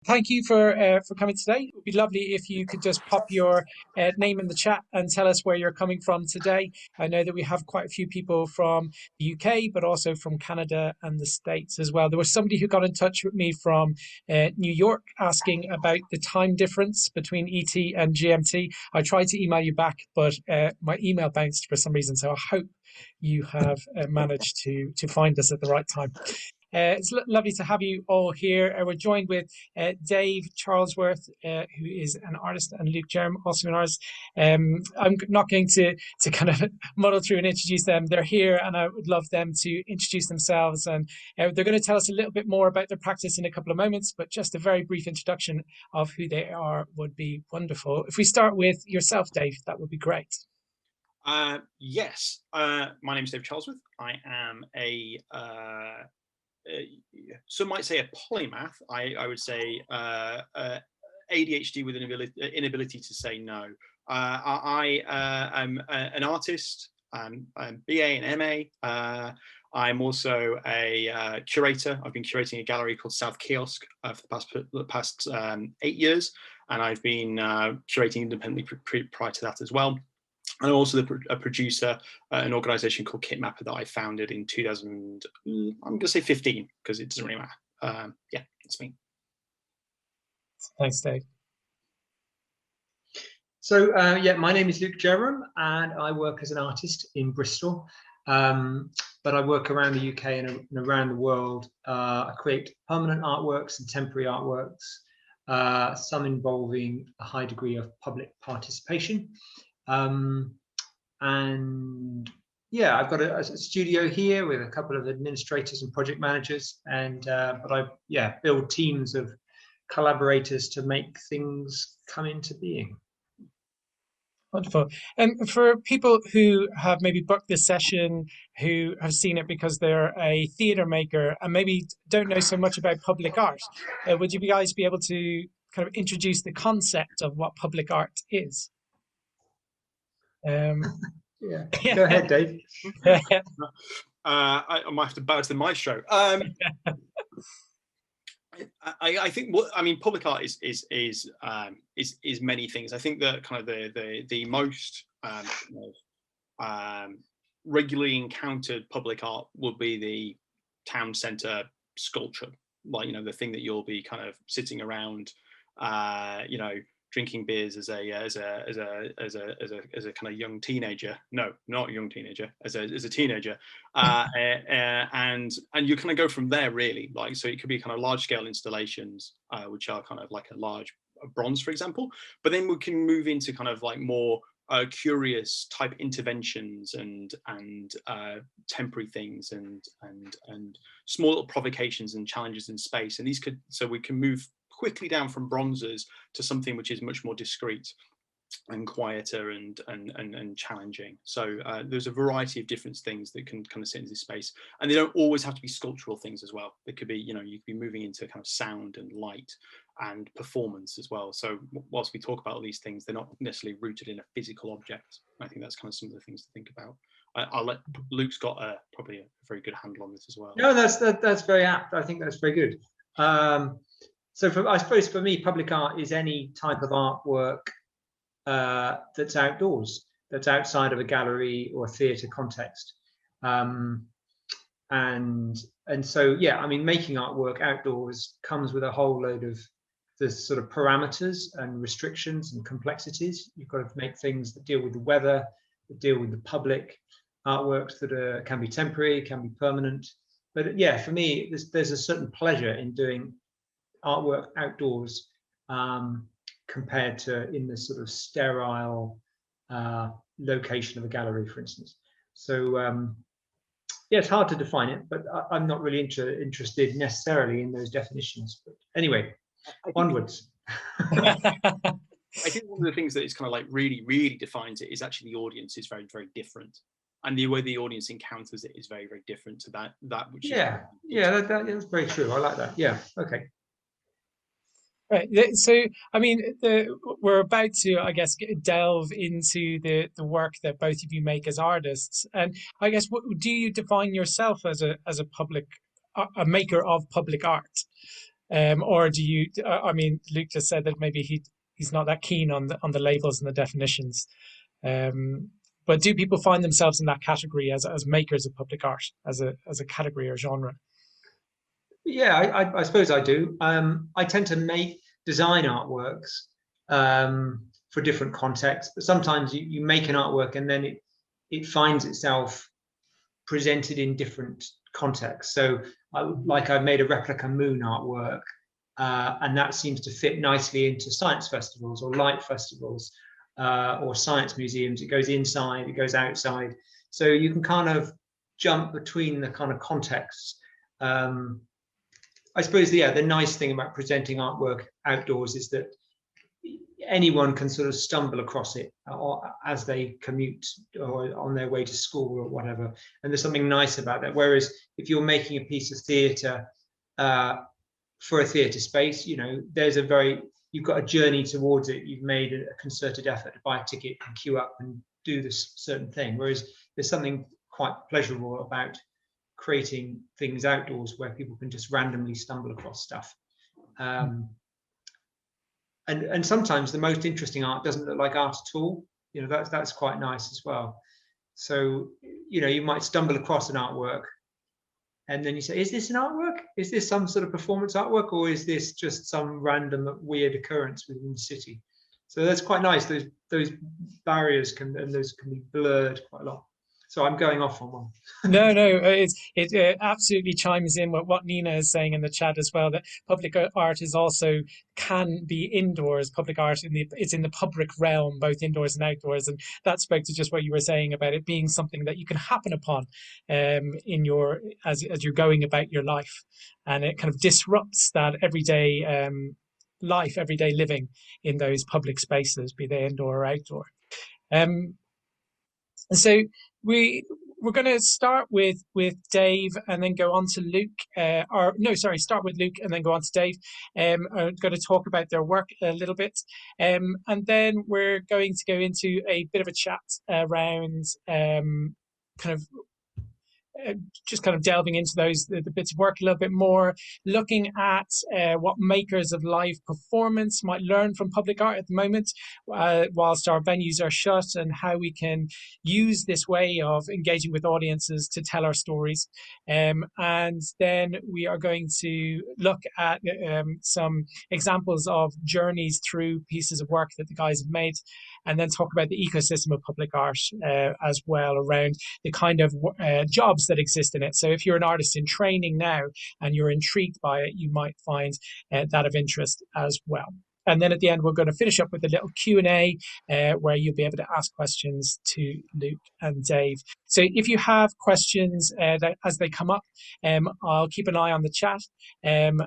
Thank you for coming today. It would be lovely if you could just pop your name in the chat and tell us where you're coming from today. I know that we have quite a few people from the UK, but also from Canada and the States as well. There was somebody who got in touch with me from New York asking about the time difference between ET and GMT. I tried to email you back, but my email bounced for some reason. So I hope you have managed to find us at the right time. It's lovely to have you all here. We're joined with Dave Charlesworth, who is an artist, and Luke Jerram, also an artist. I'm not going to kind of muddle through and introduce them. They're here, and I would love them to introduce themselves. And they're going to tell us a little bit more about their practice in a couple of moments, but just a very brief introduction of who they are would be wonderful. If we start with yourself, Dave, that would be great. Yes, my name is Dave Charlesworth. I am some might say a polymath. I would say ADHD with an inability to say no. I am an artist. I'm BA and MA. I'm also a curator. I've been curating a gallery called South Kiosk for the past 8 years, and I've been curating independently prior to that as well. And I'm also a producer at an organization called Kitmapper that I founded in 2000, I'm going to say 15, because it doesn't really matter. Yeah, that's me. Thanks, Dave. So, yeah, my name is Luke Jerram, and I work as an artist in Bristol. But I work around the UK and around the world. I create permanent artworks and temporary artworks, some involving a high degree of public participation. And yeah, I've got a studio here with a couple of administrators and project managers, and but I build teams of collaborators to make things come into being. Wonderful. And for people who have maybe booked this session, who have seen it because they're a theatre maker and maybe don't know so much about public art, would you guys be able to kind of introduce the concept of what public art is? Yeah, go ahead, Dave. I might have to bow to the maestro. I think public art is many things. I think that kind of the most regularly encountered public art would be the town centre sculpture, like the thing that you'll be kind of sitting around, drinking beers as a kind of young teenager. No, not a young teenager, as a teenager, and you kind of go from there, really. Like, so it could be kind of large scale installations, which are kind of like a large bronze, for example. But then we can move into kind of like more curious type interventions and temporary things and small little provocations and challenges in space. And these so we can move quickly down from bronzes to something which is much more discreet and quieter and challenging. So there's a variety of different things that can kind of sit in this space, and they don't always have to be sculptural things as well. They could be, you could be moving into kind of sound and light and performance as well. So whilst we talk about all these things, they're not necessarily rooted in a physical object. I think that's kind of some of the things to think about. I'll let Luke's got probably a very good handle on this as well. No, that's very apt. I think that's very good. So I suppose for me, public art is any type of artwork that's outdoors, that's outside of a gallery or a theatre context. And so, yeah, I mean, making artwork outdoors comes with a whole load of the sort of parameters and restrictions and complexities. You've got to make things that deal with the weather, that deal with the public, artworks that can be temporary, can be permanent. But yeah, for me, there's a certain pleasure in doing artwork outdoors compared to in the sort of sterile location of a gallery, for instance. So yeah, it's hard to define it, but I'm not really interested necessarily in those definitions. But anyway, onwards. I think one of the things that is kind of like really, really defines it is actually the audience is very, very different. And the way the audience encounters it is very, very different to that which that's very true. I like that. Yeah, okay. Right. So, I mean, we're about to, I guess, delve into the work that both of you make as artists. And I guess, do you define yourself as a maker of public art? Or do you? I mean, Luke just said that maybe he's not that keen on the labels and the definitions. But do people find themselves in that category as makers of public art, as a category or genre? Yeah, I suppose I do. I tend to design artworks for different contexts, but sometimes you make an artwork and then it finds itself presented in different contexts. So I've made a replica moon artwork, and that seems to fit nicely into science festivals or light festivals or science museums. It goes inside, it goes outside. So you can kind of jump between the kind of contexts. I suppose, yeah, the nice thing about presenting artwork outdoors is that anyone can sort of stumble across it as they commute or on their way to school or whatever. And there's something nice about that. Whereas if you're making a piece of theatre for a theatre space, you know, you've got a journey towards it. You've made a concerted effort to buy a ticket and queue up and do this certain thing. Whereas there's something quite pleasurable about creating things outdoors where people can just randomly stumble across stuff. And sometimes the most interesting art doesn't look like art at all. You know, that's quite nice as well. So, you know, you might stumble across an artwork and then you say, is this an artwork? Is this some sort of performance artwork, or is this just some random weird occurrence within the city? So that's quite nice. Those barriers can be blurred quite a lot. So I'm going off on one. No, it absolutely chimes in with what Nina is saying in the chat as well, that public art can be indoors. Public art it's in the public realm, both indoors and outdoors, and that spoke to just what you were saying about it being something that you can happen upon in your as you're going about your life, and it kind of disrupts that everyday life, everyday living in those public spaces, be they indoor or outdoor. So we're going to start with Dave and then go on to Luke. Start with Luke and then go on to Dave. I'm going to talk about their work a little bit, and then we're going to go into a bit of a chat around just kind of delving into the bits of work a little bit more, looking at what makers of live performance might learn from public art at the moment, whilst our venues are shut, and how we can use this way of engaging with audiences to tell our stories. And then we are going to look at some examples of journeys through pieces of work that the guys have made, and then talk about the ecosystem of public art as well, around the kind of jobs that exist in it. So if you're an artist in training now and you're intrigued by it, you might find that of interest as well. And then at the end, we're going to finish up with a little Q&A where you'll be able to ask questions to Luke and Dave. So if you have questions as they come up, I'll keep an eye on the chat and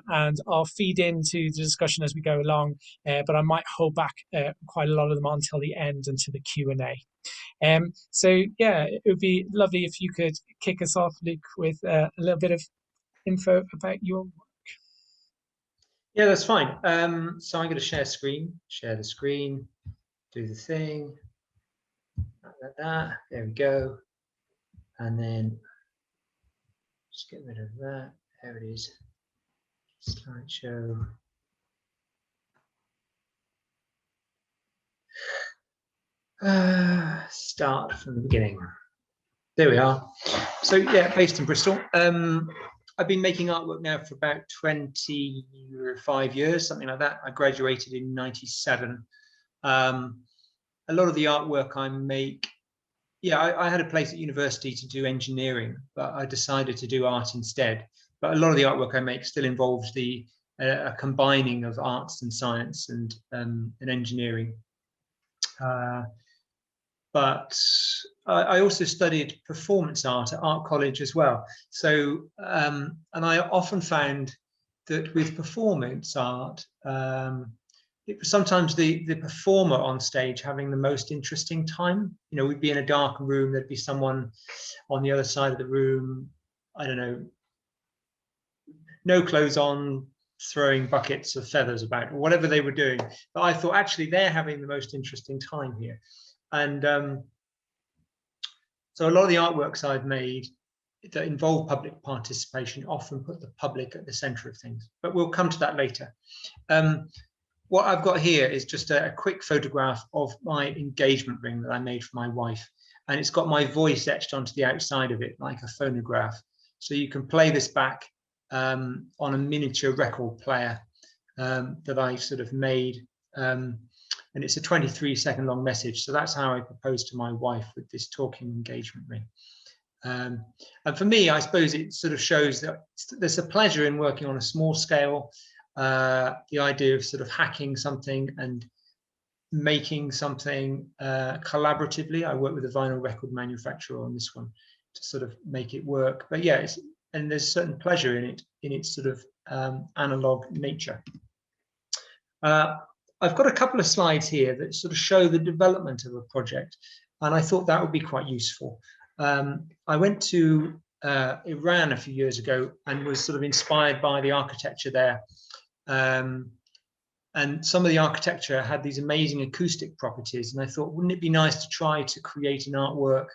I'll feed into the discussion as we go along, but I might hold back quite a lot of them until the end, into the Q&A. So yeah, it would be lovely if you could kick us off, Luke, with a little bit of info about your work. Yeah, that's fine. So I'm going to share the screen, do the thing, like that. There we go. And then just get rid of that. There it is. Slideshow. Start from the beginning. There we are. So yeah, based in Bristol. I've been making artwork now for about 25 years, something like that. I graduated in '97. A lot of the artwork I make, I had a place at university to do engineering, but I decided to do art instead. But a lot of the artwork I make still involves the combining of arts and science and engineering. But I also studied performance art at Art College as well. So, and I often found that with performance art, it was sometimes the performer on stage having the most interesting time. You know, we'd be in a dark room, there'd be someone on the other side of the room, I don't know, no clothes on, throwing buckets of feathers about, or whatever they were doing. But I thought, actually, they're having the most interesting time here. And so a lot of the artworks I've made that involve public participation often put the public at the center of things, but we'll come to that later. What I've got here is just a quick photograph of my engagement ring that I made for my wife, and it's got my voice etched onto the outside of it like a phonograph. So you can play this back on a miniature record player that I sort of made, and it's a 23-second long message. So that's how I proposed to my wife with this talking engagement ring. And for me, I suppose it sort of shows that there's a pleasure in working on a small scale, the idea of sort of hacking something and making something collaboratively. I work with a vinyl record manufacturer on this one to sort of make it work. But yeah, and there's certain pleasure in it, in its sort of analog nature. I've got a couple of slides here that sort of show the development of a project, and I thought that would be quite useful. I went to Iran a few years ago and was sort of inspired by the architecture there. And some of the architecture had these amazing acoustic properties, and I thought, wouldn't it be nice to try to create an artwork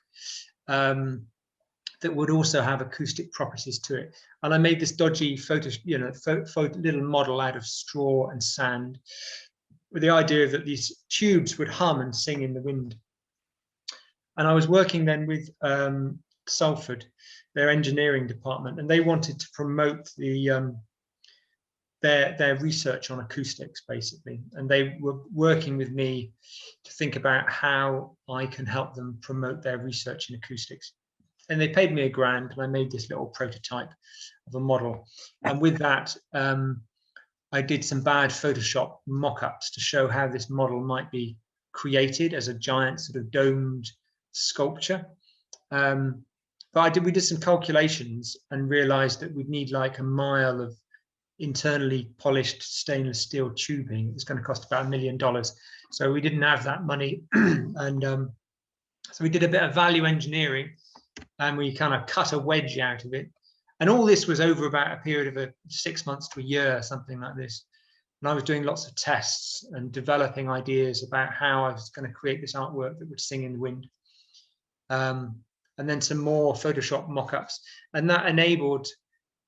that would also have acoustic properties to it? And I made this dodgy little model out of straw and sand, with the idea that these tubes would hum and sing in the wind. And I was working then with Salford, their engineering department, and they wanted to promote the their research on acoustics, basically. And they were working with me to think about how I can help them promote their research in acoustics. And they paid me £1,000, and I made this little prototype of a model. And with that, I did some bad Photoshop mock-ups to show how this model might be created as a giant sort of domed sculpture. But we did some calculations and realized that we'd need like a mile of internally polished stainless steel tubing. It's going to cost about $1 million. So we didn't have that money. And so we did a bit of value engineering, and we kind of cut a wedge out of it. And all this was over about a period of 6 months to a year, something like this. And I was doing lots of tests and developing ideas about how I was going to create this artwork that would sing in the wind. And then some more Photoshop mock-ups. And that enabled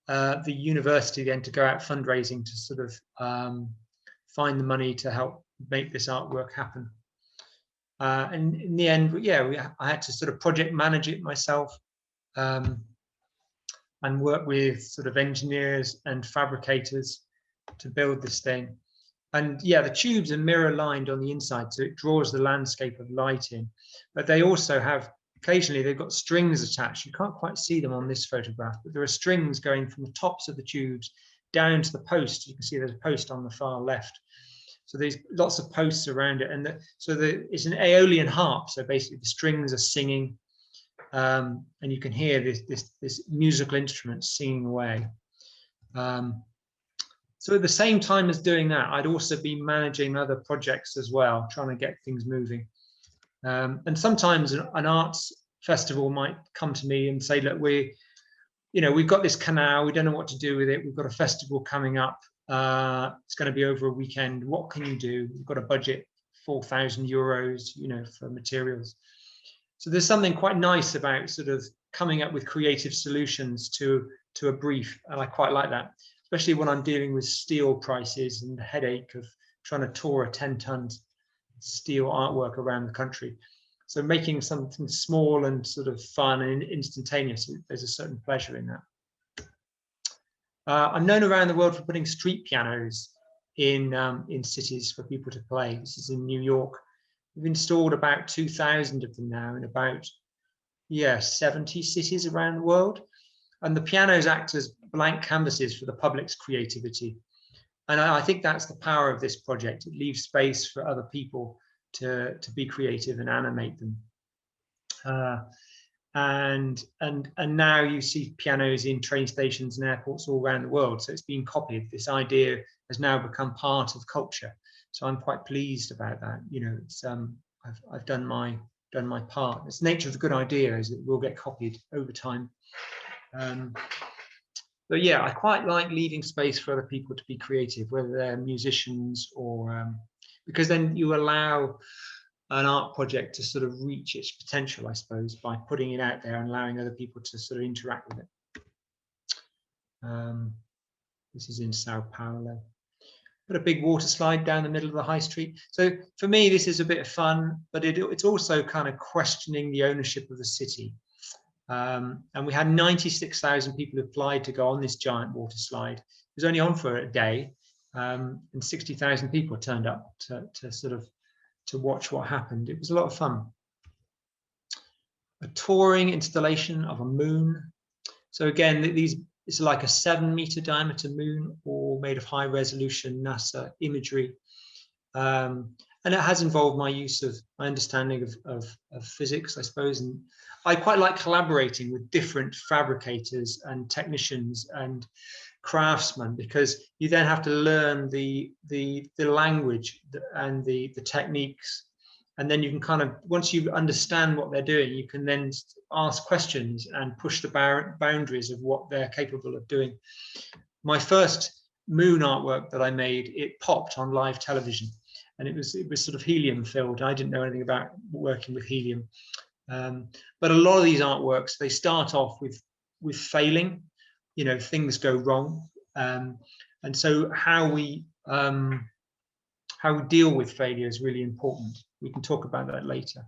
the university then to go out fundraising to sort of find the money to help make this artwork happen. And in the end, yeah, I had to sort of project manage it myself, and work with sort of engineers and fabricators to build this thing. And yeah, the tubes are mirror lined on the inside, so it draws the landscape of light in. But they also have, occasionally they've got strings attached. You can't quite see them on this photograph, but there are strings going from the tops of the tubes down to the post. You can see there's a post on the far left. So there's lots of posts around it. And it's an Aeolian harp. So basically the strings are singing, and you can hear this musical instrument singing away. So at the same time as doing that, I'd also be managing other projects as well, trying to get things moving. And sometimes an arts festival might come to me and say, look, we've got this canal, we don't know what to do with it. We've got a festival coming up. It's going to be over a weekend. What can you do? We've got a budget, €4,000, for materials. So there's something quite nice about sort of coming up with creative solutions to a brief. And I quite like that, especially when I'm dealing with steel prices and the headache of trying to tour a 10-ton steel artwork around the country. So making something small and sort of fun and instantaneous, there's a certain pleasure in that. I'm known around the world for putting street pianos in cities for people to play. This is in New York. We've installed about 2,000 of them now in about 70 cities around the world. And the pianos act as blank canvases for the public's creativity. And I think that's the power of this project. It leaves space for other people to be creative and animate them. And now you see pianos in train stations and airports all around the world. So it's been copied. This idea has now become part of culture. So I'm quite pleased about that. It's I've done my part. It's the nature of the good idea is it will get copied over time. But yeah, I quite like leaving space for other people to be creative, whether they're musicians or because then you allow an art project to sort of reach its potential, I suppose, by putting it out there and allowing other people to sort of interact with it. This is in Sao Paulo. Got a big water slide down the middle of the high street. So for me, this is a bit of fun, but it's also kind of questioning the ownership of the city. And we had 96,000 people who applied to go on this giant water slide. It was only on for a day, and 60,000 people turned up to watch what happened. It was a lot of fun. A touring installation of a moon. So again, it's like a 7-meter diameter moon, all made of high resolution NASA imagery. And it has involved my use of my understanding of physics, I suppose. And I quite like collaborating with different fabricators and technicians and craftsmen, because you then have to learn the language and the techniques. And then you can kind of, once you understand what they're doing, you can then ask questions and push the boundaries of what they're capable of doing. My first moon artwork that I made, it popped on live television, and it was sort of helium filled. I didn't know anything about working with helium. But a lot of these artworks, they start off with failing, you know, things go wrong. And so how we deal with failure is really important. We can talk about that later.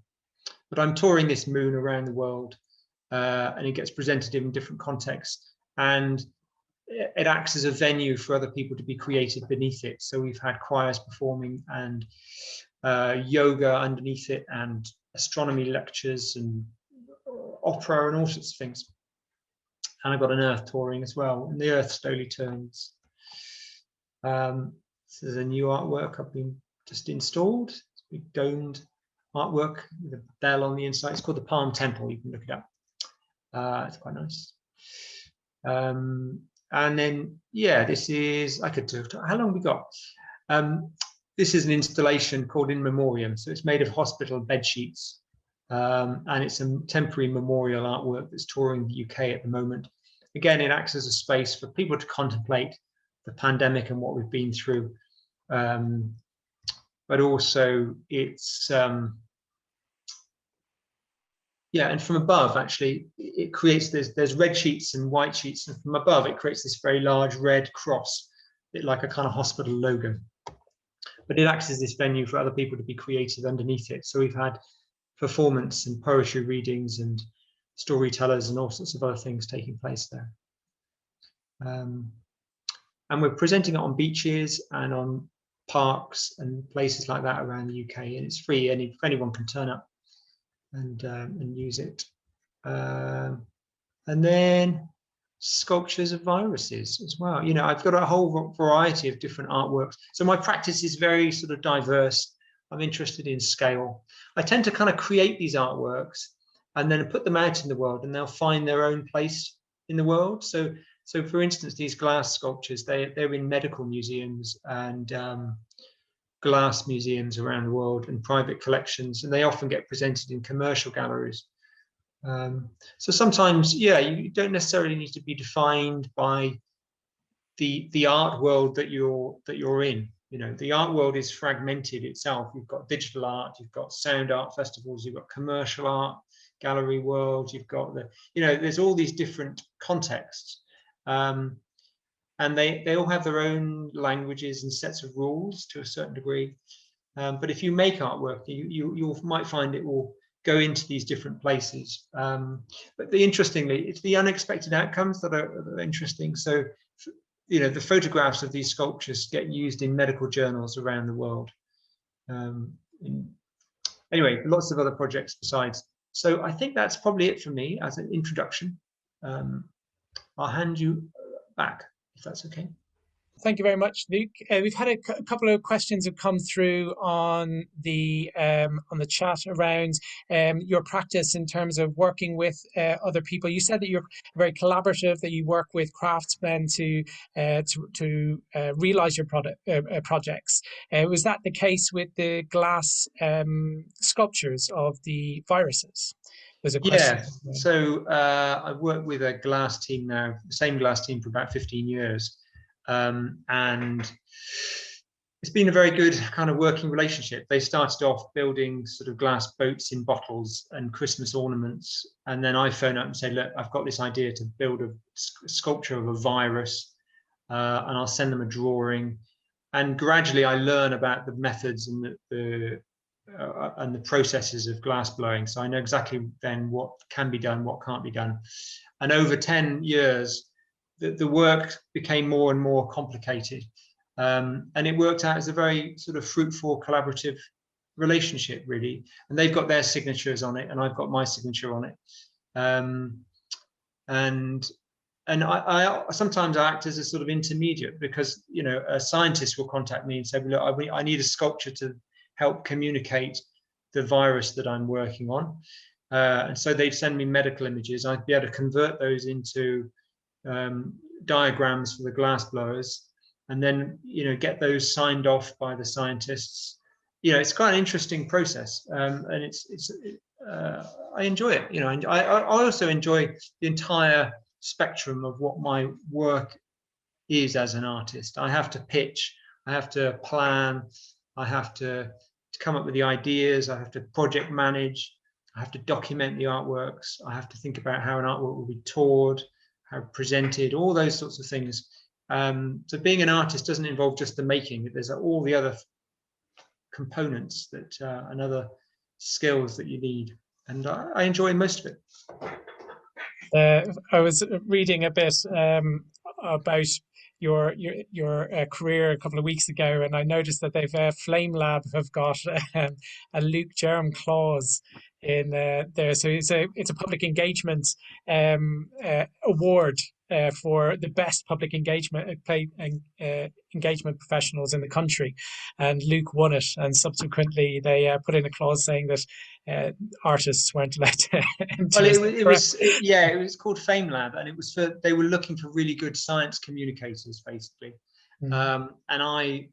But I'm touring this moon around the world, and it gets presented in different contexts, and it acts as a venue for other people to be created beneath it. So we've had choirs performing, and yoga underneath it, and astronomy lectures, and opera, and all sorts of things. And I've got an Earth touring as well, and the Earth slowly turns. This is a new artwork I've been just installed. It's a big domed artwork with a bell on the inside. It's called the Palm Temple. You can look it up. It's quite nice. And then, yeah, this is, I could do, how long have we got? This is an installation called In Memoriam. So it's made of hospital bed sheets. And it's a temporary memorial artwork that's touring the UK at the moment. Again, it acts as a space for people to contemplate the pandemic and what we've been through. But also it's, yeah, and from above, actually, it creates, there's red sheets and white sheets, and from above, it creates this very large red cross, like a kind of hospital logo. But it acts as this venue for other people to be creative underneath it. So we've had performance and poetry readings and storytellers and all sorts of other things taking place there. And we're presenting it on beaches and on parks and places like that around the UK, and it's free. Anyone can turn up and use it. And then sculptures of viruses as well. You know, I've got a whole variety of different artworks. So my practice is very sort of diverse. I'm interested in scale. I tend to kind of create these artworks and then put them out in the world, and they'll find their own place in the world. So for instance, these glass sculptures, they're in medical museums and glass museums around the world and private collections, and they often get presented in commercial galleries. So sometimes, yeah, you don't necessarily need to be defined by the art world that you're in. You know, the art world is fragmented itself. You've got digital art, you've got sound art festivals, you've got commercial art gallery world, you've got there's all these different contexts, and they all have their own languages and sets of rules to a certain degree. But if you make artwork, you might find it will go into these different places. But interestingly, it's the unexpected outcomes that are interesting. So, you know, the photographs of these sculptures get used in medical journals around the world. Anyway, lots of other projects besides. So I think that's probably it for me as an introduction. I'll hand you back, if that's okay. Thank you very much, Luke. We've had a couple of questions have come through on the chat around your practice in terms of working with other people. You said that you're very collaborative, that you work with craftsmen to realize your projects. Was that the case with the glass sculptures of the viruses? There's a question. Yeah. So I've worked with a glass team now, the same glass team for about 15 years. And it's been a very good kind of working relationship. They started off building sort of glass boats in bottles and Christmas ornaments. And then I phone up and say, look, I've got this idea to build a sculpture of a virus, and I'll send them a drawing. And gradually I learn about the methods and the processes of glass blowing. So I know exactly then what can be done, what can't be done. And over 10 years, the work became more and more complicated. And it worked out as a very sort of fruitful, collaborative relationship, really. And they've got their signatures on it, and I've got my signature on it. And I sometimes act as a sort of intermediate, because, you know, a scientist will contact me and say, look, I need a sculpture to help communicate the virus that I'm working on. And so they'd send me medical images. I'd be able to convert those into diagrams for the glass blowers, and then, you know, get those signed off by the scientists. You know, it's quite an interesting process, and I enjoy it. You know, I also enjoy the entire spectrum of what my work is as an artist. I have to pitch, I have to plan, I have to come up with the ideas, I have to project manage, I have to document the artworks, I have to think about how an artwork will be toured, how presented, all those sorts of things. So being an artist doesn't involve just the making. There's all the other components that and other skills that you need, and I enjoy most of it. I was reading a bit about your career a couple of weeks ago, and I noticed that they've Flame Lab have got a Luke Jerram clause in there. So it's a public engagement award for the best public engagement engagement professionals in the country, and Luke won it. And subsequently, they put in a clause saying that artists weren't allowed to enter. Well, it was called Fame Lab, and it was they were looking for really good science communicators, basically. And I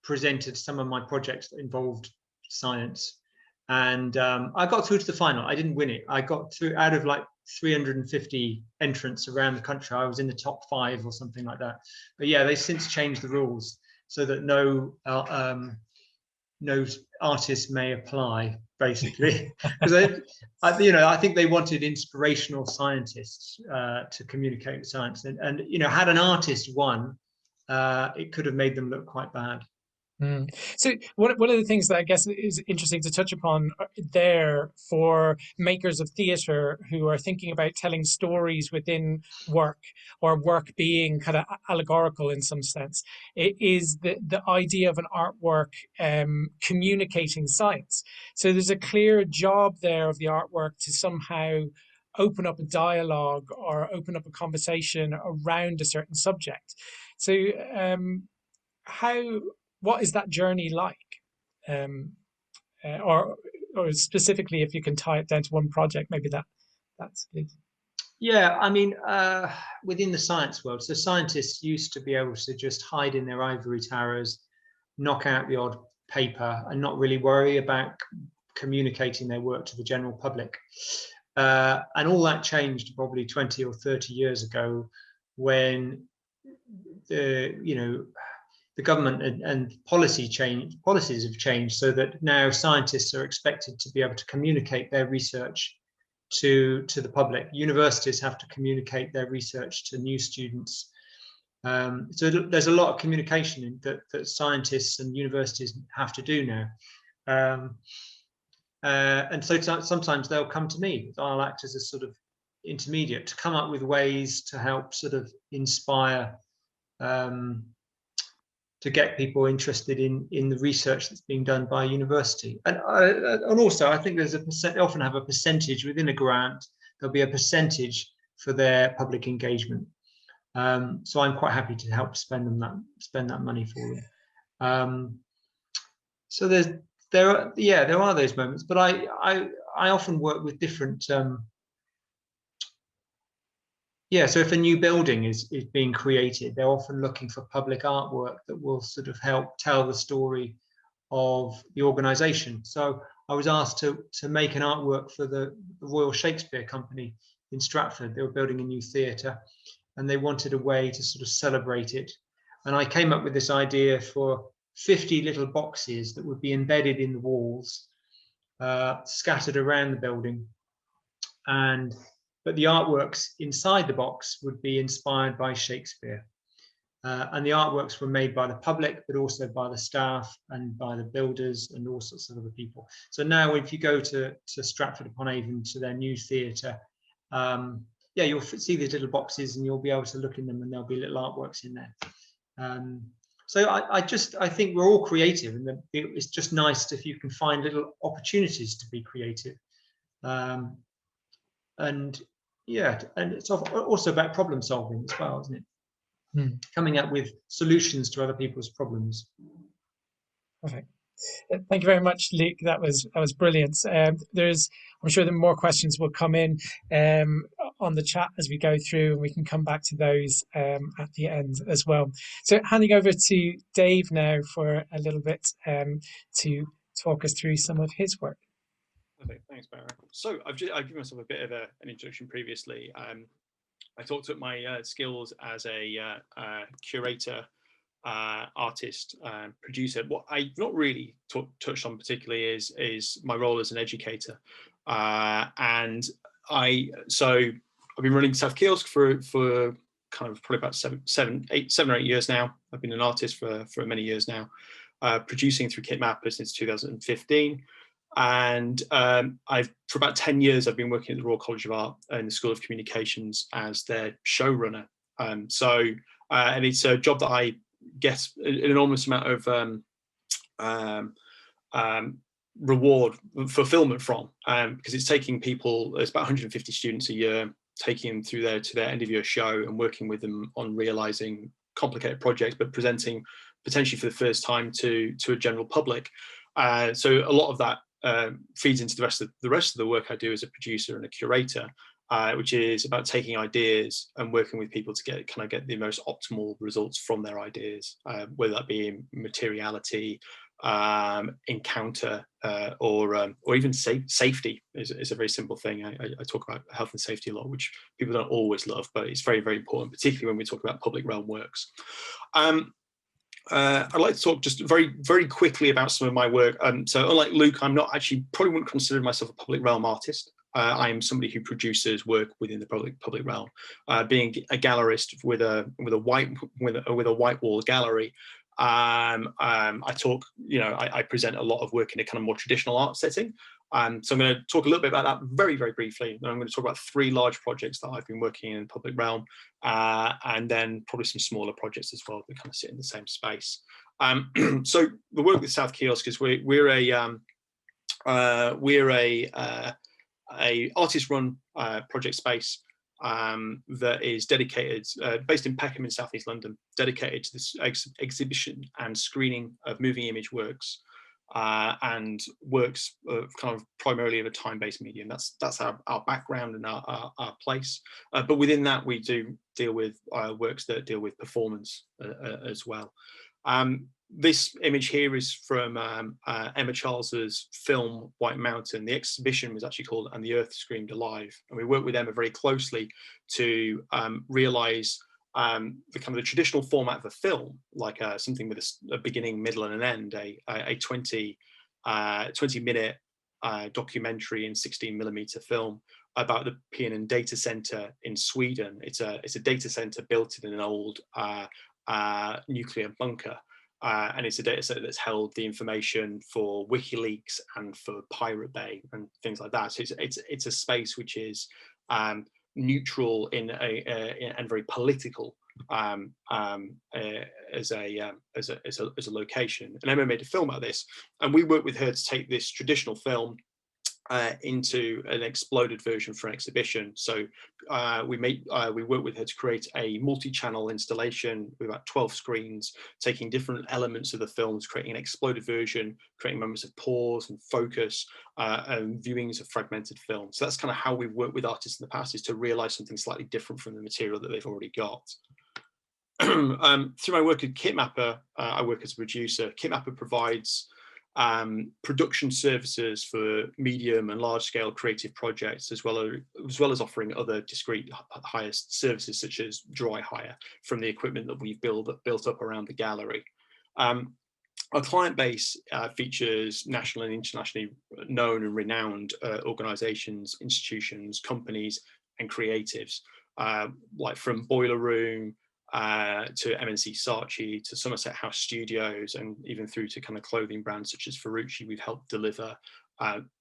presented some of my projects that involved science, and I got through to the final. I didn't win it. I got through out of like 350 entrants around the country. I was in the top 5 or something like that. But yeah, they've since changed the rules so that no artist may apply, basically, because I think they wanted inspirational scientists to communicate with science, and you know, had an artist won, it could have made them look quite bad. So one of the things that I guess is interesting to touch upon there for makers of theatre who are thinking about telling stories within work, or work being kind of allegorical in some sense, it is the idea of an artwork communicating science. So there's a clear job there of the artwork to somehow open up a dialogue or open up a conversation around a certain subject. So what is that journey like? Or specifically, if you can tie it down to one project, maybe that's good. Yeah, I mean, within the science world, so scientists used to be able to just hide in their ivory towers, knock out the odd paper, and not really worry about communicating their work to the general public. And all that changed probably 20 or 30 years ago, when the government and policies have changed, so that now scientists are expected to be able to communicate their research to the public. Universities have to communicate their research to new students. So there's a lot of communication that scientists and universities have to do now. And so sometimes they'll come to me. I'll act as a sort of intermediate to come up with ways to help sort of inspire, to get people interested in the research that's being done by a university. And also, I think they often have a percentage within a grant. There'll be a percentage for their public engagement. So I'm quite happy to help spend that money for them. So there are those moments, but I often work with different. So if a new building is being created, they're often looking for public artwork that will sort of help tell the story of the organisation. So I was asked to make an artwork for the Royal Shakespeare Company in Stratford. They were building a new theatre, and they wanted a way to sort of celebrate it. And I came up with this idea for 50 little boxes that would be embedded in the walls, scattered around the building. But the artworks inside the box would be inspired by Shakespeare. And the artworks were made by the public, but also by the staff and by the builders and all sorts of other people. So now if you go to Stratford-upon-Avon, to their new theatre, yeah, you'll see these little boxes and you'll be able to look in them and there'll be little artworks in there. So I think we're all creative, and it's just nice if you can find little opportunities to be creative. And yeah, and it's also about problem solving as well, isn't it? Coming up with solutions to other people's problems. Perfect. Thank you very much, Luke. That was brilliant. I'm sure that more questions will come in on the chat as we go through, and we can come back to those at the end as well. So handing over to Dave now for a little bit to talk us through some of his work. Perfect. Thanks, Barry. So I've given myself a bit of an introduction previously. I talked about my skills as a curator, artist, producer. What I've not really touched on particularly is my role as an educator. And I've been running South Kiosk for kind of probably about seven or 8 years now. I've been an artist for many years now, producing through Kitmapper since 2015. And for about 10 years, I've been working at the Royal College of Art in the School of Communications as their showrunner. And it's a job that I get an enormous amount of reward, fulfillment from, because it's taking people, there's about 150 students a year, taking them through to their end of year show and working with them on realizing complicated projects, but presenting potentially for the first time to a general public. So a lot of that feeds into the rest of the work I do as a producer and a curator, which is about taking ideas and working with people to get the most optimal results from their ideas, whether that be in materiality, encounter, or even safety is a very simple thing. I talk about health and safety a lot, which people don't always love, but it's very, very important, particularly when we talk about public realm works. I'd like to talk just very, very quickly about some of my work. So unlike Luke, I'm not actually, probably wouldn't consider myself a public realm artist. I am somebody who produces work within the public realm. Being a gallerist with a white wall gallery, I talk, I present a lot of work in a kind of more traditional art setting. So I'm going to talk a little bit about that very, very briefly. Then I'm going to talk about 3 large projects that I've been working in the public realm, and then probably some smaller projects as well that kind of sit in the same space. So the work with South Kiosk is we're a artist-run project space that is dedicated, based in Peckham in South East London, dedicated to this exhibition and screening of moving image works. And works kind of primarily of a time-based medium. That's our background and our place. But within that, we do deal with works that deal with performance as well. This image here is from Emma Charles's film White Mountain. The exhibition was actually called And the Earth Screamed Alive, and we worked with Emma very closely to realise the kind of the traditional format of a film, like something with a beginning, middle, and an end, a 20-minute documentary in 16mm film about the PNN data center in Sweden. It's a data center built in an old nuclear bunker, and it's a data center that's held the information for WikiLeaks and for Pirate Bay and things like that. So it's a space which is neutral and very political as a location. And Emma made a film out of this, and we worked with her to take this traditional film into an exploded version for an exhibition. So we worked with her to create a multi-channel installation with about 12 screens, taking different elements of the films, creating an exploded version, creating moments of pause and focus, and viewings of fragmented film. So that's kind of how we've worked with artists in the past, is to realize something slightly different from the material that they've already got. Through my work at Kitmapper, I work as a producer. Kitmapper provides production services for medium and large scale creative projects, as well as offering other discrete hire services such as dry hire from the equipment that we've built up around the gallery. Our client base features national and internationally known and renowned organizations, institutions, companies, and creatives, like from Boiler Room to MNC Saatchi to Somerset House Studios, and even through to kind of clothing brands such as Ferrucci. We've helped deliver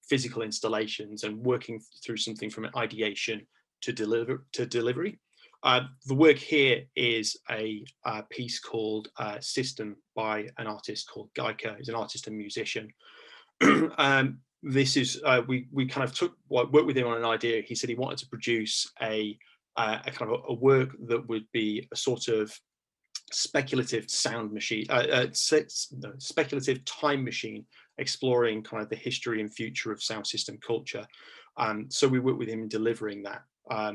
physical installations and working through something from ideation to delivery. The work here is a piece called System by an artist called Gaika. He's an artist and musician. This is, we kind of worked with him on an idea. He said he wanted to produce a kind of a work that would be a sort of speculative sound machine, speculative time machine, exploring kind of the history and future of sound system culture. So we worked with him in delivering that.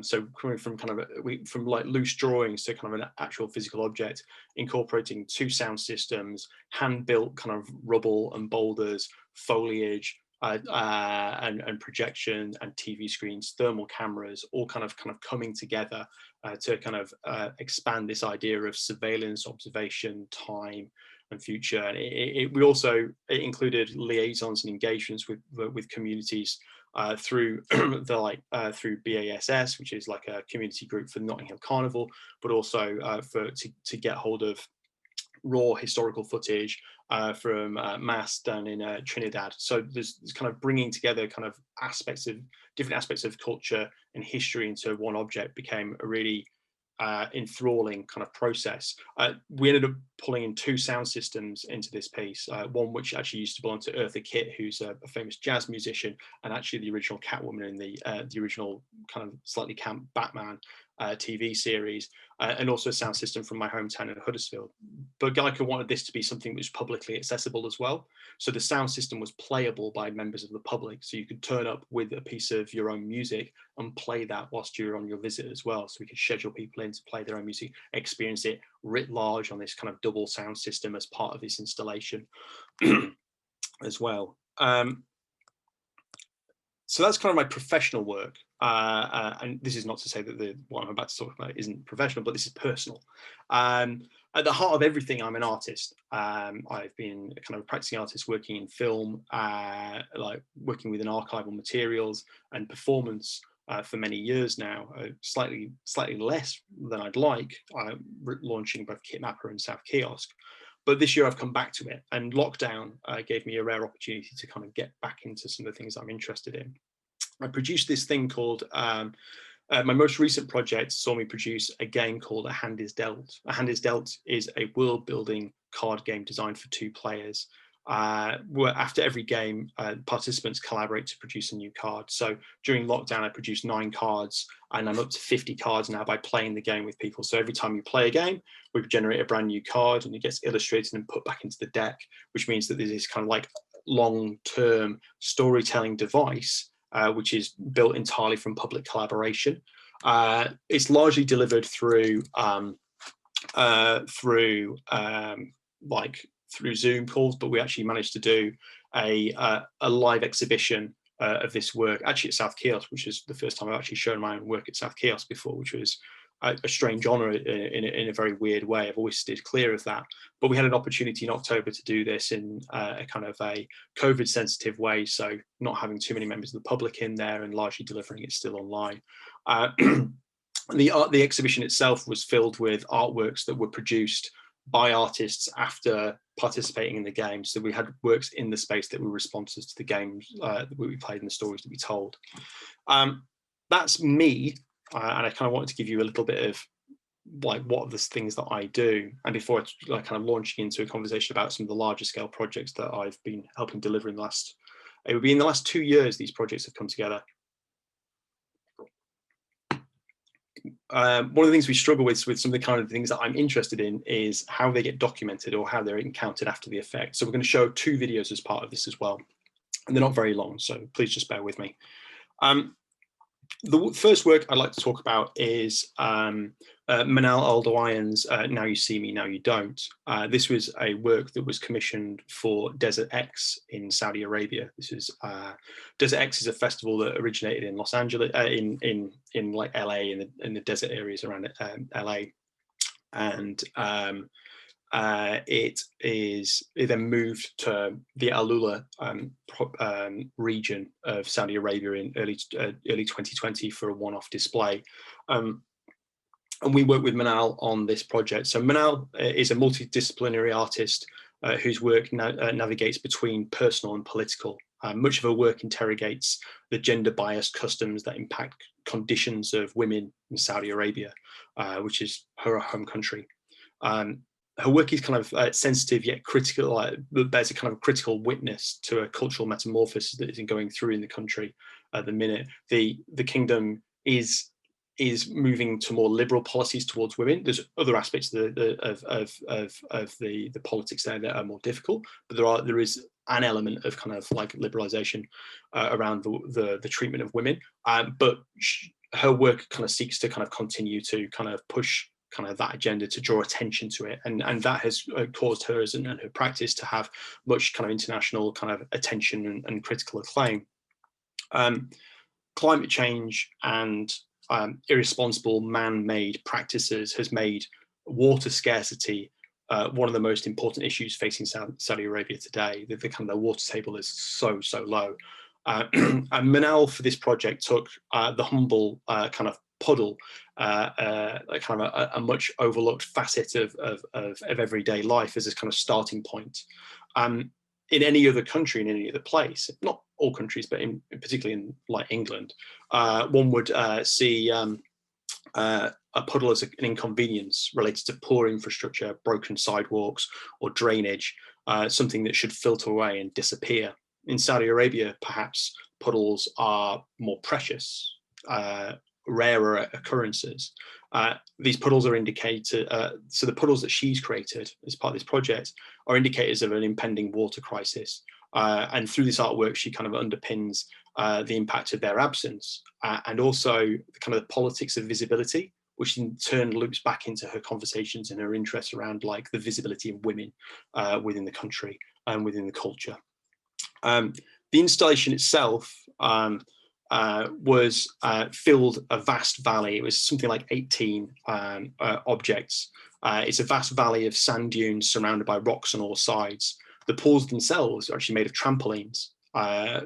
So coming from kind of from like loose drawings to kind of an actual physical object, incorporating 2 sound systems, hand-built kind of rubble and boulders, foliage, and projection and TV screens, thermal cameras, all kind of coming together to kind of expand this idea of surveillance, observation, time, and future. And we also included liaisons and engagements with communities through through BASS, which is like a community group for Notting Hill Carnival, but also to get hold of raw historical footage from Mass down in Trinidad. So there's kind of bringing together kind of different aspects of culture and history into one object became a really enthralling kind of process. We ended up pulling in 2 sound systems into this piece, one which actually used to belong to Eartha Kitt, who's a famous jazz musician, and actually the original Catwoman in the original kind of slightly camp Batman TV series, and also a sound system from my hometown in Huddersfield. But Gaika wanted this to be something that was publicly accessible as well. So the sound system was playable by members of the public. So you could turn up with a piece of your own music and play that whilst you're on your visit as well. So we could schedule people in to play their own music, experience it writ large on this kind of double sound system as part of this installation as well. So that's kind of my professional work. And this is not to say that what I'm about to talk about isn't professional, but this is personal. At the heart of everything, I'm an artist. I've been kind of a practicing artist working in film, like working within archival materials and performance for many years now, slightly less than I'd like, launching both Kitmapper and South Kiosk. But this year I've come back to it, and lockdown gave me a rare opportunity to kind of get back into some of the things I'm interested in. I produced this thing called, my most recent project saw me produce a game called A Hand is Dealt. A Hand is Dealt is a world building card game designed for 2 players. Where after every game, participants collaborate to produce a new card. So during lockdown, I produced 9 cards, and I'm up to 50 cards now by playing the game with people. So every time you play a game, we generate a brand new card, and it gets illustrated and put back into the deck, which means that there's this kind of like long-term storytelling device, which is built entirely from public collaboration. It's largely delivered through through Zoom calls, but we actually managed to do a live exhibition of this work, actually at South Kiosk, which is the first time I've actually shown my own work at South Kiosk before, which was a strange honour in a very weird way. I've always steered clear of that. But we had an opportunity in October to do this in a kind of a COVID sensitive way, so not having too many members of the public in there and largely delivering it still online. The exhibition itself was filled with artworks that were produced by artists after participating in the game. So we had works in the space that were responses to the games that we played and the stories that we told. That's me, and I kind of wanted to give you a little bit of like what are the things that I do, and before I kind of launching into a conversation about some of the larger scale projects that I've been helping deliver in the last, it would be in the last 2 years these projects have come together. One of the things we struggle with some of the kind of things that I'm interested in is how they get documented or how they're encountered after the effect. So we're going to show 2 videos as part of this as well, and they're not very long, so please just bear with me. The first work I'd like to talk about is Manal Aldoayan's Now You See Me, Now You Don't. This was a work that was commissioned for Desert X in Saudi Arabia. This is Desert X is a festival that originated in Los Angeles, in like LA, in the desert areas around LA, and it then moved to the Alula region of Saudi Arabia in early 2020 for a one-off display. And we work with Manal on this project. So Manal is a multidisciplinary artist whose work navigates between personal and political. Much of her work interrogates the gender-biased customs that impact conditions of women in Saudi Arabia, which is her home country. Her work is kind of sensitive yet critical, bears a kind of critical witness to a cultural metamorphosis that is going through in the country at the minute. The kingdom is moving to more liberal policies towards women. There's other aspects of the politics there that are more difficult, but there is an element of kind of like liberalization around the treatment of women. But her work kind of seeks to kind of continue to kind of push kind of that agenda, to draw attention to it, and that has caused hers and her practice to have much kind of international kind of attention and critical acclaim. Climate change and irresponsible man-made practices has made water scarcity one of the most important issues facing Saudi Arabia today. The kind of the water table is so low. And Manal for this project took the humble kind of puddle, kind of a much overlooked facet of everyday life as a kind of starting point. In any other country, in any other place, not all countries, but particularly in like England, one would see a puddle as an inconvenience related to poor infrastructure, broken sidewalks, or drainage, something that should filter away and disappear. In Saudi Arabia, perhaps puddles are more precious, rarer occurrences. These puddles are indicated, so the puddles that she's created as part of this project are indicators of an impending water crisis. And through this artwork, she kind of underpins the impact of their absence and also kind of the politics of visibility, which in turn loops back into her conversations and her interests around like the visibility of women within the country and within the culture. The installation itself was filled a vast valley. It was something like 18 objects. It's a vast valley of sand dunes surrounded by rocks on all sides. The pools themselves are actually made of trampolines,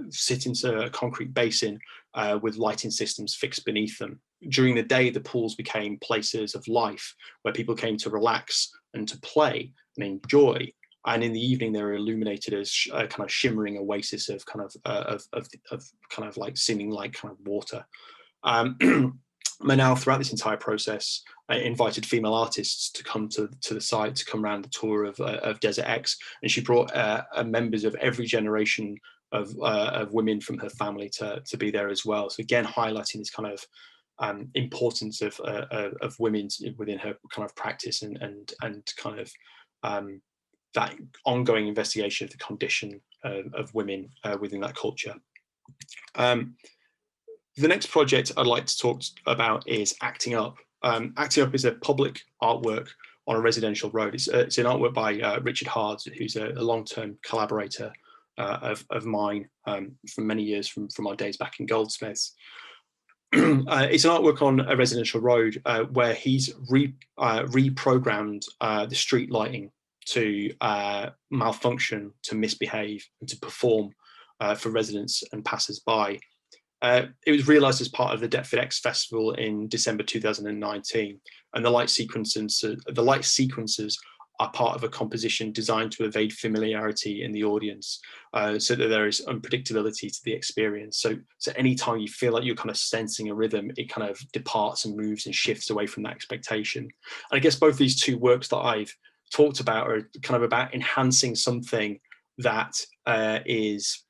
sit into a concrete basin with lighting systems fixed beneath them. During the day, the pools became places of life where people came to relax and to play and enjoy. And in the evening, they were illuminated as a kind of shimmering oasis of kind of like seeming like kind of water. Manal, throughout this entire process, invited female artists to come to the site, to come around the tour of Desert X, and she brought members of every generation of women from her family to be there as well. So again, highlighting this kind of importance of women within her kind of practice and kind of that ongoing investigation of the condition of women within that culture. The next project I'd like to talk about is Acting Up. Acting Up is a public artwork on a residential road. It's an artwork by Richard Hard, who's a long-term collaborator of mine for many years from our days back in Goldsmiths. It's an artwork on a residential road where he's reprogrammed the street lighting to malfunction, to misbehave, and to perform for residents and passers-by. It was realised as part of the Deptford X Festival in December 2019, and the light sequences are part of a composition designed to evade familiarity in the audience, so that there is unpredictability to the experience. So anytime you feel like you're kind of sensing a rhythm, it kind of departs and moves and shifts away from that expectation. And I guess both these two works that I've talked about are kind of about enhancing something that is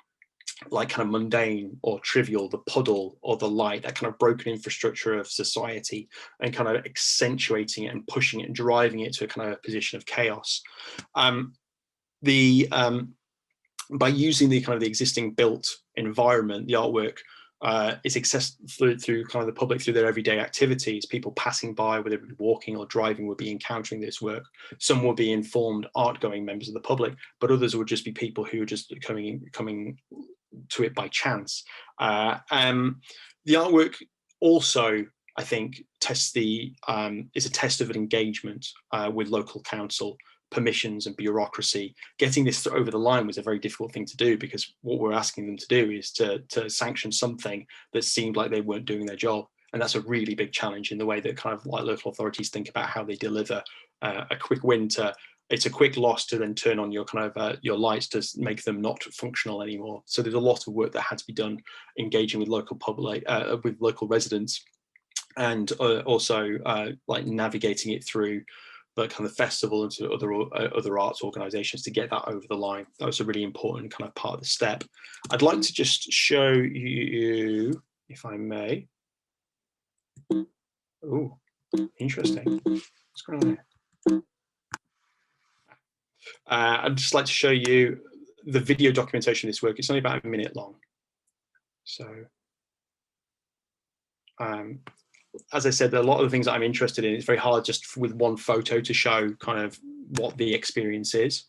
like kind of mundane or trivial, the puddle or the light, that kind of broken infrastructure of society, and kind of accentuating it and pushing it and driving it to a kind of a position of chaos. By using the kind of the existing built environment, the artwork is accessible through kind of the public through their everyday activities. People passing by, whether it be walking or driving, would be encountering this work. Some will be informed, art-going members of the public, but others would just be people who are just coming to it by chance. The artwork also, I think, is a test of an engagement with local council, permissions and bureaucracy. Getting this over the line was a very difficult thing to do, because what we're asking them to do is to sanction something that seemed like they weren't doing their job. And that's a really big challenge in the way that kind of like local authorities think about how they deliver a quick win to, it's a quick loss to then turn on your kind of your lights to make them not functional anymore. So there's a lot of work that had to be done engaging with local public, with local residents, and also like navigating it through the kind of festival and sort of other arts organisations to get that over the line. That was a really important kind of part of the step. I'd like to just show you, if I may. Oh, interesting. What's going on here? I'd just like to show you the video documentation of this work. It's only about a minute long. So, as I said, there are a lot of the things that I'm interested in. It's very hard just with one photo to show kind of what the experience is.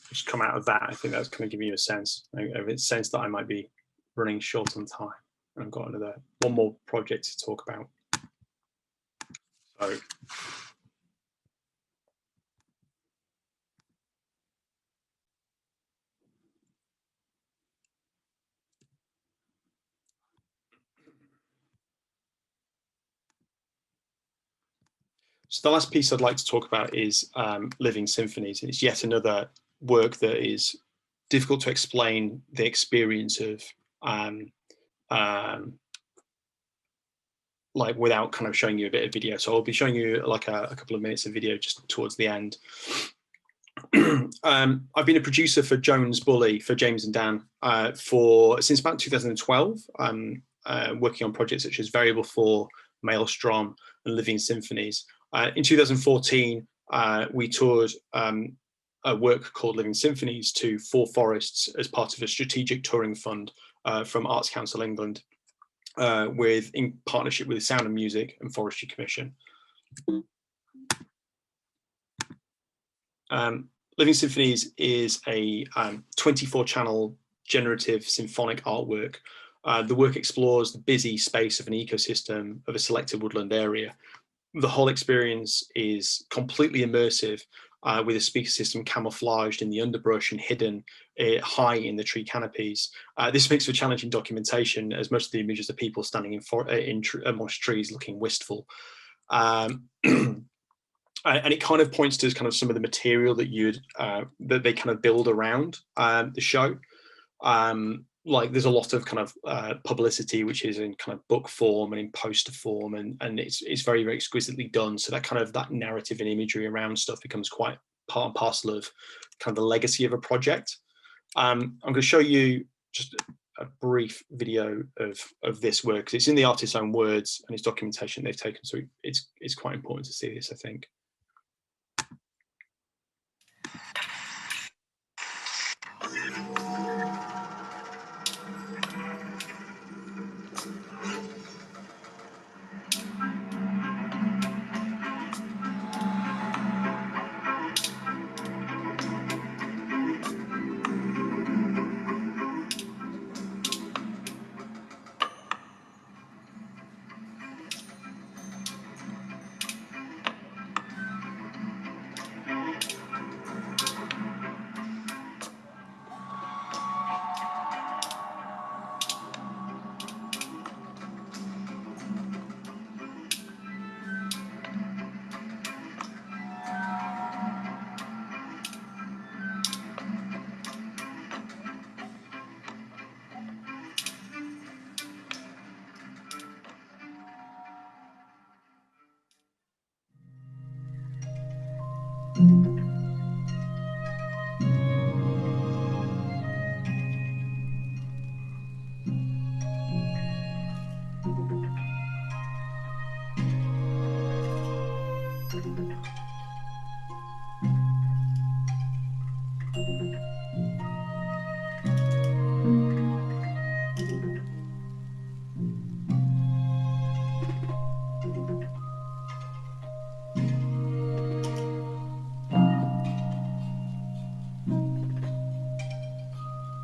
Just come out of that, I think that's going to give you a sense. A sense that I might be running short on time. I've got one more project to talk about. So the last piece I'd like to talk about is Living Symphonies. And it's yet another work that is difficult to explain the experience of like without kind of showing you a bit of video. So I'll be showing you like a couple of minutes of video just towards the end. I've been a producer for Jones Bully for James and Dan since about 2012, working on projects such as Variable 4, Maelstrom, and Living Symphonies. In 2014, we toured a work called Living Symphonies to 4 forests as part of a strategic touring fund from Arts Council England, in partnership with the Sound and Music and Forestry Commission. Living Symphonies is a 24-channel generative symphonic artwork. The work explores the busy space of an ecosystem of a selected woodland area. The whole experience is completely immersive, with a speaker system camouflaged in the underbrush and hidden high in the tree canopies. This makes for challenging documentation, as most of the images are people standing amongst trees looking wistful. And it kind of points to kind of some of the material that they kind of build around the show. Like there's a lot of kind of publicity which is in kind of book form and in poster form, and it's very, very exquisitely done. So that narrative and imagery around stuff becomes quite part and parcel of kind of the legacy of a project. I'm going to show you just a brief video of this work, because it's in the artist's own words and it's documentation they've taken. So it's quite important to see this, I think.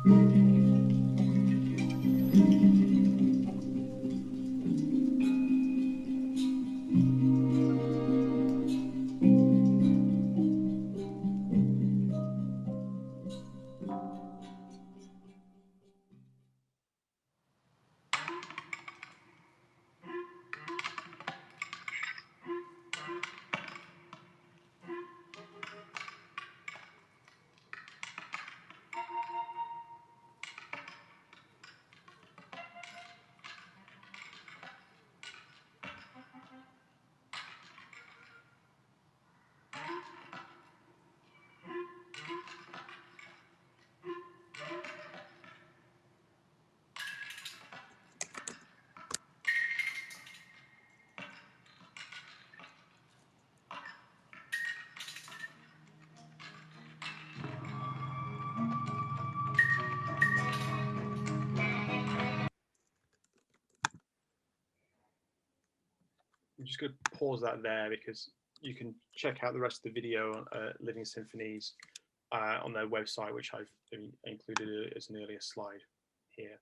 I'm just going to pause that there because you can check out the rest of the video on Living Symphonies on their website, which I've included as an earlier slide here.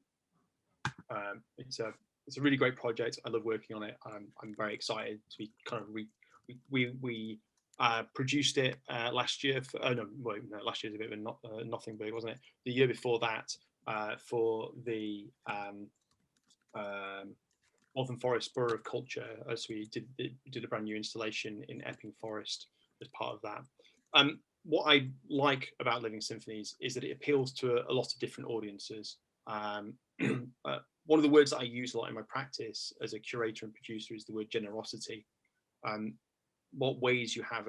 It's a really great project. I love working on it. I'm very excited to be kind of we produced it last year. No, last year's a bit of a nothing big, wasn't it? The year before that for the Northern Forest Borough of Culture, as we did a brand new installation in Epping Forest as part of that. What I like about Living Symphonies is that it appeals to a lot of different audiences. One of the words that I use a lot in my practice as a curator and producer is the word generosity. What ways you have,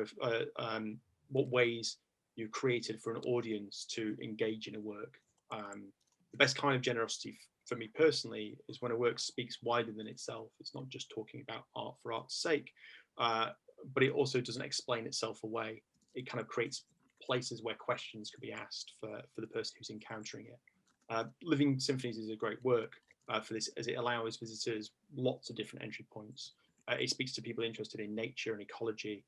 what ways you created for an audience to engage in a work. The best kind of generosity for me personally is when a work speaks wider than itself. It's not just talking about art for art's sake, but it also doesn't explain itself away. It kind of creates places where questions can be asked for the person who's encountering it. Living Symphonies is a great work for this, as it allows visitors lots of different entry points. It speaks to people interested in nature and ecology,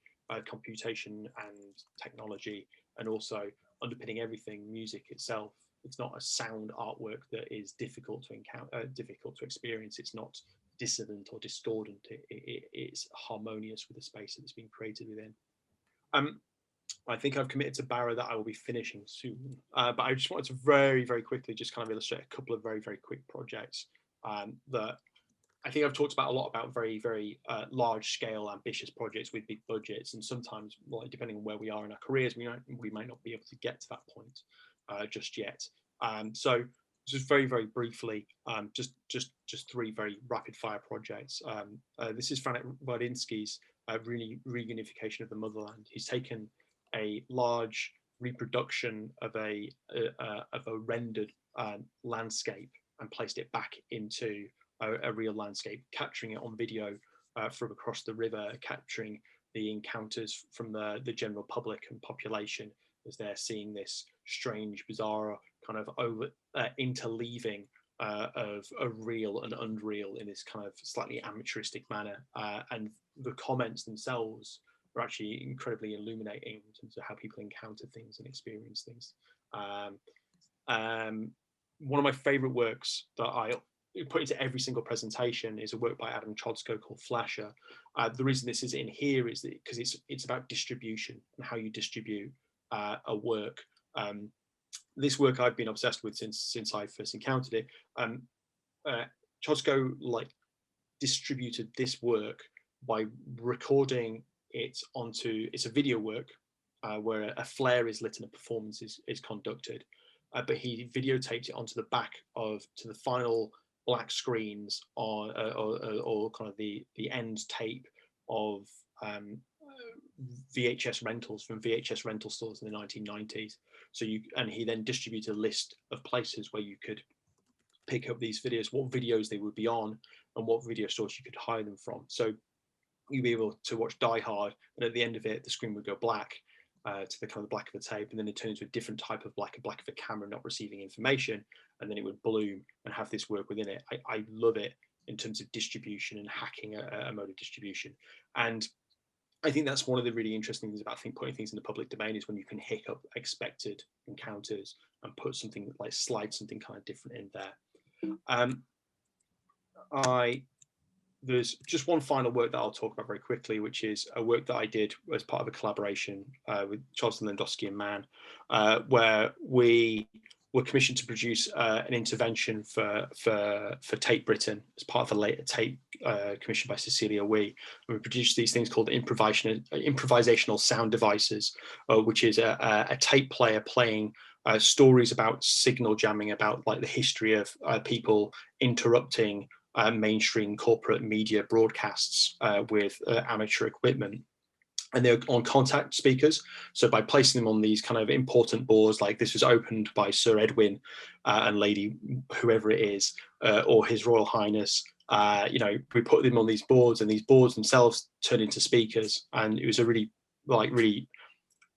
computation and technology, and also underpinning everything, music itself. It's not a sound artwork that is difficult to encounter, difficult to experience. It's not dissonant or discordant. It's harmonious with the space that it's been created within. I think I've committed to Barra that I will be finishing soon, but I just wanted to very, very quickly just kind of illustrate a couple of very, very quick projects that I think I've talked about a lot about very, very large scale, ambitious projects with big budgets. And sometimes, well, depending on where we are in our careers, we might not be able to get to that point just yet. So just very, very briefly, just three very rapid fire projects. This is Frank Wydinsky's reunification of the motherland. He's taken a large reproduction of a rendered landscape and placed it back into a real landscape, capturing it on video from across the river, capturing the encounters from the general public and population as they're seeing this strange, bizarre kind of interleaving of real and unreal in this kind of slightly amateuristic manner. And the comments themselves are actually incredibly illuminating in terms of how people encounter things and experience things. One of my favorite works that I put into every single presentation is a work by Adam Chodski called Flasher. The reason this is in here is that because it's about distribution and how you distribute a work. This work I've been obsessed with since I first encountered it. Chodski distributed this work by recording it onto, it's a video work where a flare is lit and a performance is conducted, but he videotaped it onto the back to the final black screens or kind of the end tape of VHS rentals from VHS rental stores in the 1990s. And he then distributed a list of places where you could pick up these videos, what videos they would be on, and what video stores you could hire them from. So you'd be able to watch Die Hard, and at the end of it, the screen would go black to the kind of black of the tape, and then it turns to a different type of black, a black of the camera not receiving information, and then it would bloom and have this work within it. I love it in terms of distribution and hacking a mode of distribution. And I think that's one of the really interesting things about putting things in the public domain is when you can hick up expected encounters put something like slide something kind of different in there. There's just one final work that I'll talk about very quickly, which is a work that I did as part of a collaboration with Chodski and Mann, where we were commissioned to produce an intervention for Tate Britain as part of a later Tate commissioned by Cecilia Wee. And we produced these things called improvisational sound devices, which is a tape player playing stories about signal jamming, about like the history of people interrupting mainstream corporate media broadcasts with amateur equipment. And they're on contact speakers. So by placing them on these kind of important boards, like this was opened by Sir Edwin and Lady whoever it is, or His Royal Highness, you know, we put them on these boards, and these boards themselves turn into speakers. And it was a really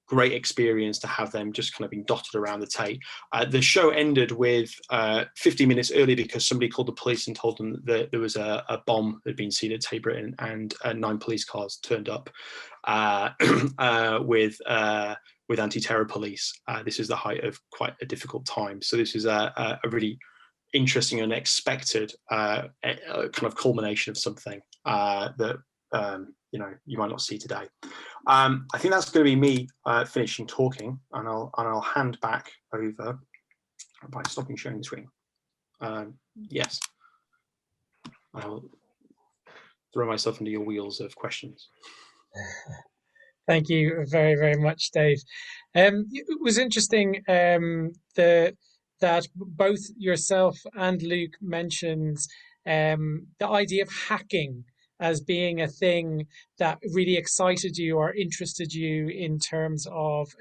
great experience to have them just kind of being dotted around the Tate. The show ended with 50 minutes early because somebody called the police and told them that there was a bomb that had been seen at Tate Britain, and 9 police cars turned up with anti-terror police. This is the height of quite a difficult time. So this is a really interesting and unexpected kind of culmination of something that you know, you might not see today. I think that's going to be me finishing talking, and I'll hand back over by stopping sharing the screen. Yes, I'll throw myself into your wheels of questions. Thank you very, very much, Dave. It was interesting that both yourself and Luke mentioned the idea of hacking as being a thing that really excited you or interested you in terms of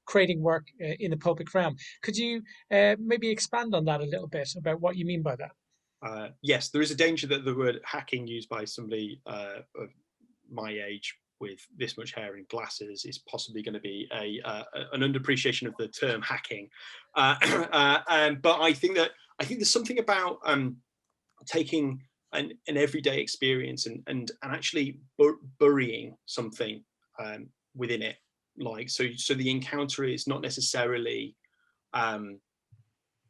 creating work in the public realm. Could you maybe expand on that a little bit about what you mean by that? Yes, there is a danger that the word hacking used by somebody of my age with this much hair and glasses is possibly going to be an underappreciation of the term hacking. But I think there's something about taking an everyday experience and actually burying something within it. Like so the encounter is not necessarily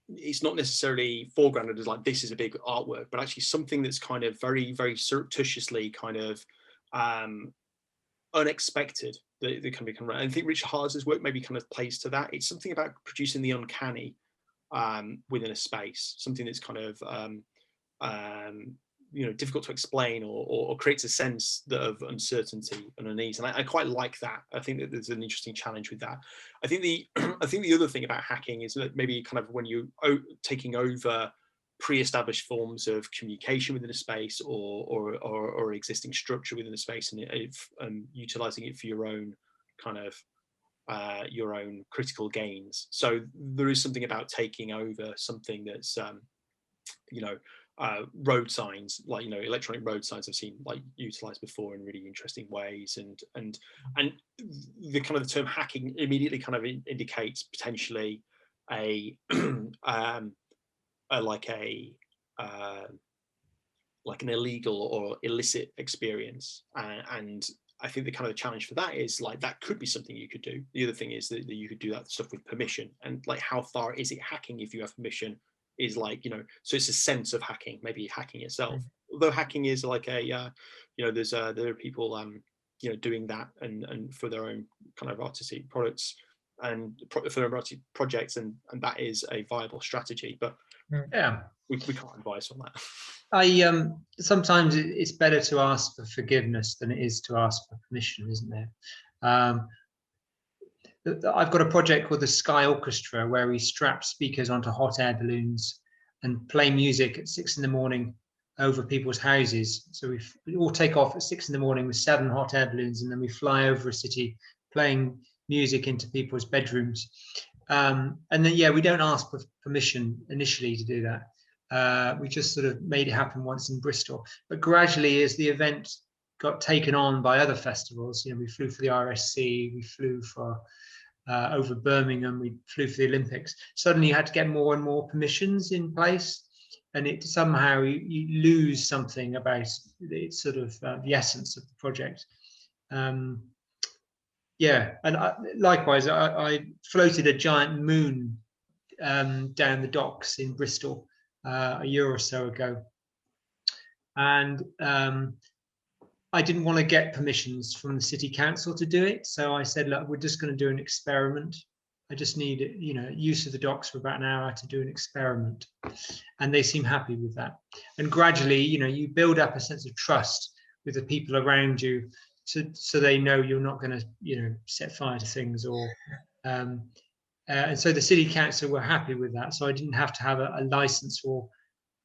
it's not necessarily foregrounded as like this is a big artwork, but actually something that's kind of very, very surreptitiously kind of unexpected that can become. I think Richard Haas's work maybe kind of plays to that. It's something about producing the uncanny within a space, something that's kind of you know, difficult to explain or creates a sense of uncertainty and unease, and I quite like that. I think that there's an interesting challenge with that. I think the other thing about hacking is that maybe kind of when you taking over pre-established forms of communication within a space or existing structure within a space and utilizing it for your own kind of your own critical gains. So there is something about taking over something that's you know, road signs, like, you know, electronic road signs I've seen like utilized before in really interesting ways, and the kind of the term hacking immediately kind of indicates potentially like an illegal or illicit experience, and I think the kind of the challenge for that is like that could be something you could do. The other thing is that you could do that stuff with permission, and like how far is it hacking if you have permission is like, you know, so it's a sense of hacking, maybe hacking itself. Although hacking is like a you know, there are people you know, doing that and for their own kind of artistic products and for their artistic projects, and that is a viable strategy, but yeah, we can't advise on that. I sometimes it's better to ask for forgiveness than it is to ask for permission, isn't there? I've got a project called the Sky Orchestra where we strap speakers onto hot air balloons and play music at 6 a.m. over people's houses. So we all take off at 6 a.m. with 7 hot air balloons, and then we fly over a city playing music into people's bedrooms. And then, yeah, we don't ask for permission initially to do that. We just sort of made it happen once in Bristol. But gradually, as the event got taken on by other festivals, you know, we flew for the RSC, we flew for over Birmingham, we flew for the Olympics. Suddenly you had to get more and more permissions in place, and it somehow you lose something about it's sort of the essence of the project. Yeah, and likewise, I floated a giant moon down the docks in Bristol a year or so ago, and I didn't want to get permissions from the city council to do it, so I said, look, we're just going to do an experiment. I just need, use of the docks for about an hour to do an experiment, and they seem happy with that. And gradually, you build up a sense of trust with the people around you, so they know you're not going to, set fire to things, or and so the city council were happy with that. So I didn't have to have a license or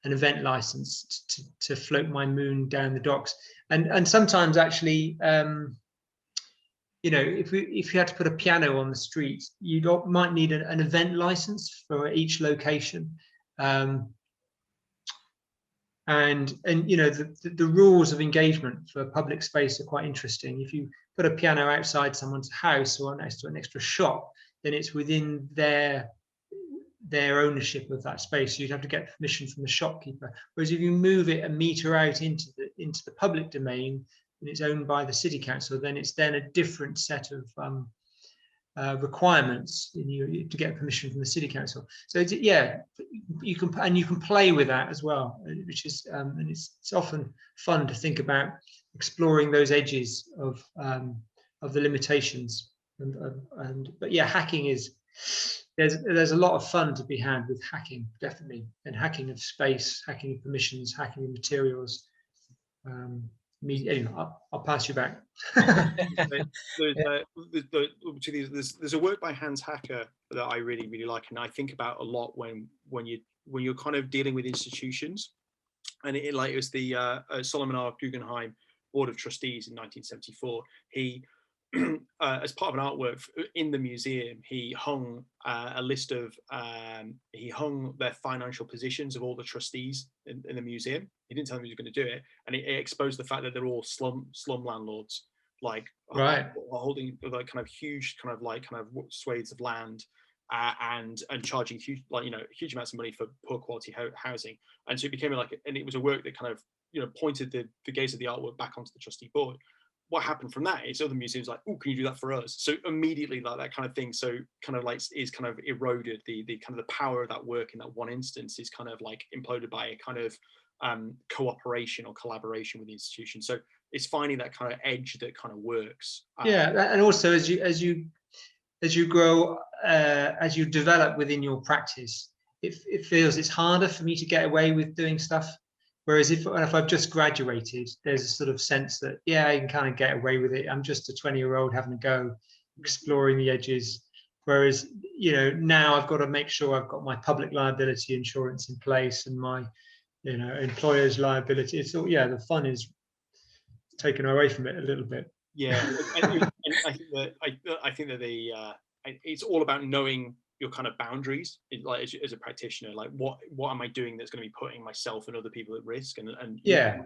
an event license to float my moon down the docks. And sometimes actually, if you had to put a piano on the street, you might need an event license for each location. And the rules of engagement for public space are quite interesting. If you put a piano outside someone's house or next to an extra shop, then it's within their ownership of that space. So you'd have to get permission from the shopkeeper. Whereas if you move it a meter out into the public domain and it's owned by the city council, then it's then a different set of requirements to get permission from the city council. So you can play with that as well, which is and it's often fun to think about exploring those edges of the limitations. But yeah, hacking is there's a lot of fun to be had with hacking, definitely, and hacking of space, hacking of permissions, hacking of materials. Anyway, I'll pass you back. There's a work by Hans Hacker that I really, really like, and I think about a lot when you're kind of dealing with institutions. And it was the Solomon R. Guggenheim Board of Trustees in 1974. He as part of an artwork in the museum, he hung a list of he hung their financial positions of all the trustees in the museum. He didn't tell them he was going to do it, and it exposed the fact that they're all slum landlords, like right, holding like kind of swathes of land, and charging huge amounts of money for poor quality housing. And so it became and it was a work that kind of pointed the gaze of the artwork back onto the trustee board. What happened from that is other museums like, oh, can you do that for us? So immediately that kind of thing, so kind of is kind of eroded. The kind of the power of that work in that one instance is kind of imploded by a kind of cooperation or collaboration with the institution. So it's finding that kind of edge that kind of works. And also as you grow, as you develop within your practice, it feels it's harder for me to get away with doing stuff. Whereas if I've just graduated, there's a sort of sense that, yeah, I can kind of get away with it. I'm just a 20-year-old having a go, exploring the edges. Whereas, now I've got to make sure I've got my public liability insurance in place and my, employer's liability. It's all, the fun is taken away from it a little bit. Yeah, and I think that it's all about knowing your kind of boundaries, as a practitioner, what am I doing that's going to be putting myself and other people at risk, and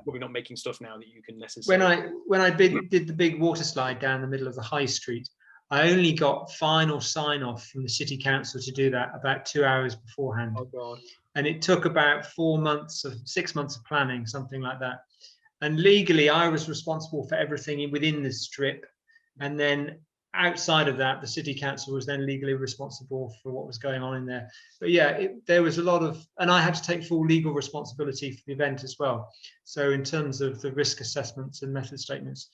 probably not making stuff now that you can necessarily. When I did the big water slide down the middle of the high street, I only got final sign off from the city council to do that about 2 hours beforehand. Oh God! And it took about 6 months of planning, something like that. And legally, I was responsible for everything within the strip, and then outside of that, the city council was then legally responsible for what was going on in there. But yeah, there was a lot of, and I had to take full legal responsibility for the event as well. So in terms of the risk assessments and method statements,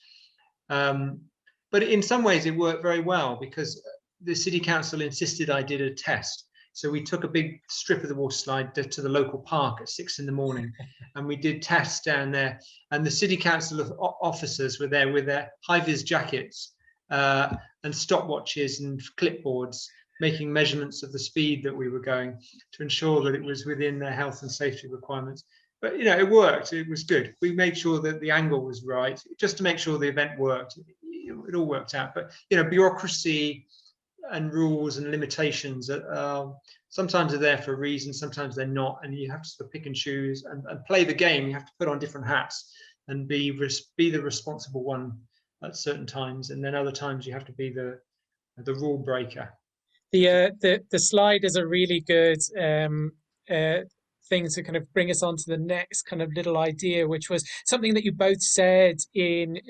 but in some ways it worked very well because the city council insisted I did a test. So we took a big strip of the water slide to the local park at 6 a.m, and we did tests down there. And the city council officers were there with their high-vis jackets and stopwatches and clipboards, making measurements of the speed that we were going to ensure that it was within their health and safety requirements. But it worked. It was good. We made sure that the angle was right, just to make sure the event worked. It all worked out. But bureaucracy and rules and limitations sometimes are there for a reason, sometimes they're not, and you have to sort of pick and choose and play the game. You have to put on different hats and be the responsible one at certain times, and then other times you have to be the rule breaker. The slide is a really good thing to kind of bring us on to the next kind of little idea, which was something that you both said in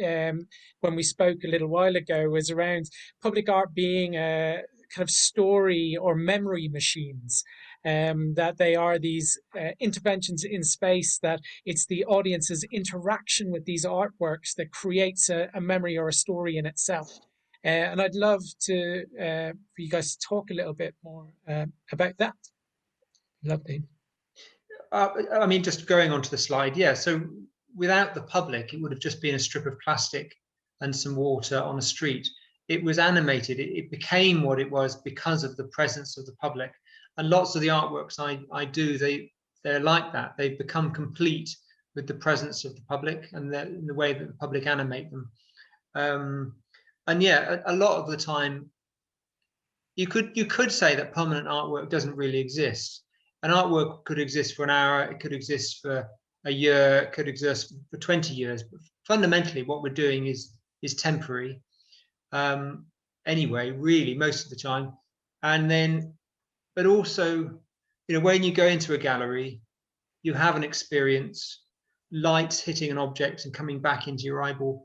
when we spoke a little while ago, was around public art being a kind of story or memory machines, that they are these interventions in space, that it's the audience's interaction with these artworks that creates a memory or a story in itself. And I'd love to for you guys to talk a little bit more about that. Lovely. I mean, just going on to the slide, yeah. So without the public, it would have just been a strip of plastic and some water on a street. It was animated. It became what it was because of the presence of the public. And lots of the artworks I do, they're like that. They've become complete with the presence of the public and the way that the public animate them. And yeah, a lot of the time, you could say that permanent artwork doesn't really exist. An artwork could exist for an hour, it could exist for a year, it could exist for 20 years. But fundamentally, what we're doing is temporary. Anyway, really, most of the time. And then, but also, you know, when you go into a gallery, you have an experience, light hitting an object and coming back into your eyeball,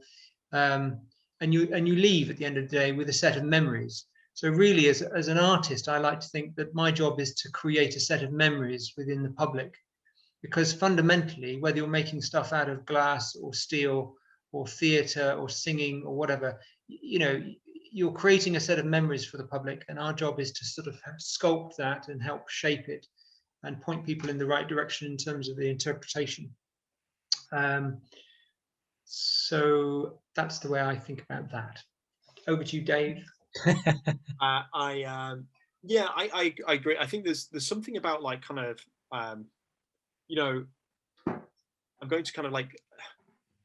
and you leave at the end of the day with a set of memories. So really, as an artist, I like to think that my job is to create a set of memories within the public, because fundamentally, whether you're making stuff out of glass or steel or theatre or singing or whatever, you know, you're creating a set of memories for the public, and our job is to sort of sculpt that and help shape it and point people in the right direction in terms of the interpretation. So that's the way I think about that. Over to you, Dave. I agree. I think there's something about like kind of you know, I'm going to kind of like,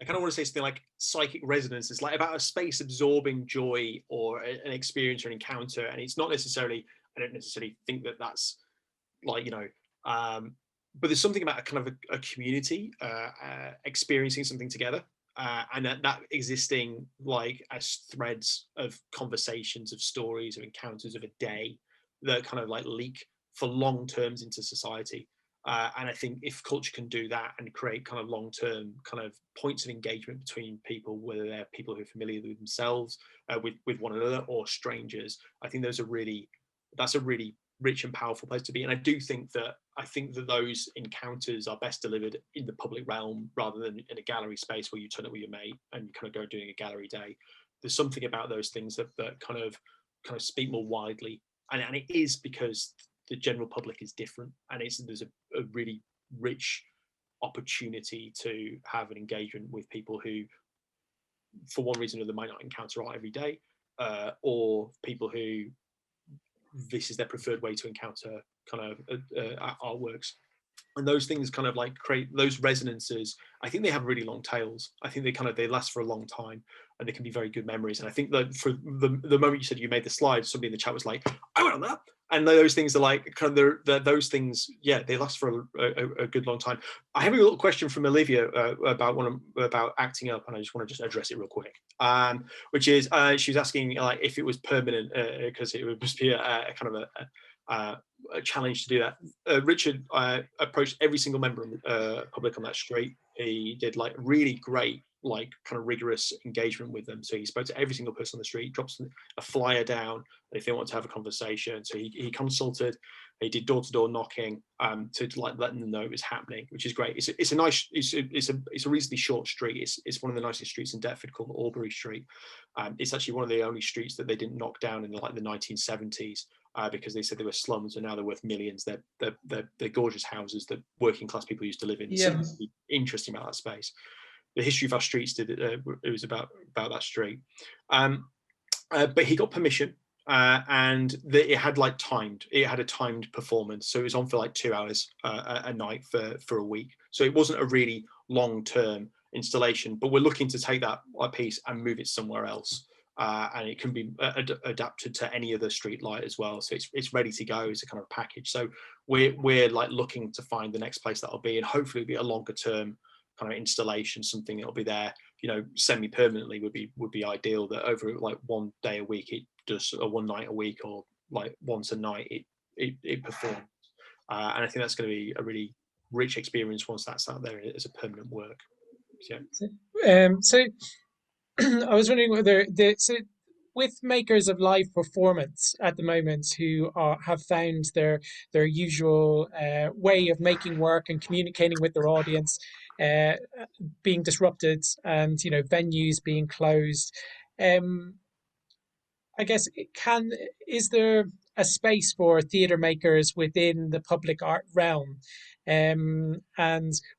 I kind of want to say something like psychic resonance. It's like about a space absorbing joy or an experience or an encounter, and it's not necessarily, I don't necessarily think that that's like, you know, but there's something about a kind of a community experiencing something together. And that existing like as threads of conversations, of stories, of encounters of a day that kind of like leak for long terms into society. And I think if culture can do that and create kind of long-term kind of points of engagement between people, whether they're people who are familiar with themselves, with one another, or strangers, I think that's a really rich and powerful place to be. And I do think that those encounters are best delivered in the public realm rather than in a gallery space where you turn up with your mate and you kind of go doing a gallery day. There's something about those things that kind of speak more widely, and it is because the general public is different, and there's a really rich opportunity to have an engagement with people who, for one reason or another, might not encounter art every day, or people who this is their preferred way to encounter kind of artworks. And those things kind of like create those resonances. I think they have really long tails. I think they last for a long time, and they can be very good memories. And I think that for the moment you said you made the slide, somebody in the chat was like, I went on that. And those things are like kind of those things, yeah, they last for a good long time. I have a little question from Olivia about acting up, and I just want to address it real quick. Which is she was asking like if it was permanent, because it must be a kind of a challenge to do that. Richard approached every single member of public on that street. He did like really great, like kind of rigorous engagement with them. So he spoke to every single person on the street, drops a flyer down if they want to have a conversation. So he consulted, he did door-to-door knocking to like letting them know it was happening, which is great. It's a reasonably short street. It's one of the nicest streets in Deptford called Albury Street. It's actually one of the only streets that they didn't knock down in like the 1970s. Because they said they were slums and now they're worth millions. They're gorgeous houses that working class people used to live in. Yeah. It's interesting about that space. The history of our streets it was about that street. But he got permission, and it had a timed performance. So it was on for like 2 hours a night for a week. So it wasn't a really long-term installation, but we're looking to take that piece and move it somewhere else. And it can be adapted to any other street light as well. So it's ready to go as a kind of package. So we're like looking to find the next place that'll be, and hopefully it'll be a longer term kind of installation, something that'll be there, you know, semi-permanently would be ideal, that over like one day a week it does, or one night a week, or like once a night it performs. And I think that's going to be a really rich experience once that's out there as a permanent work. So So I was wondering whether with makers of live performance at the moment who have found their usual way of making work and communicating with their audience uh, being disrupted, and venues being closed, I guess is there a space for theatre makers within the public art realm? And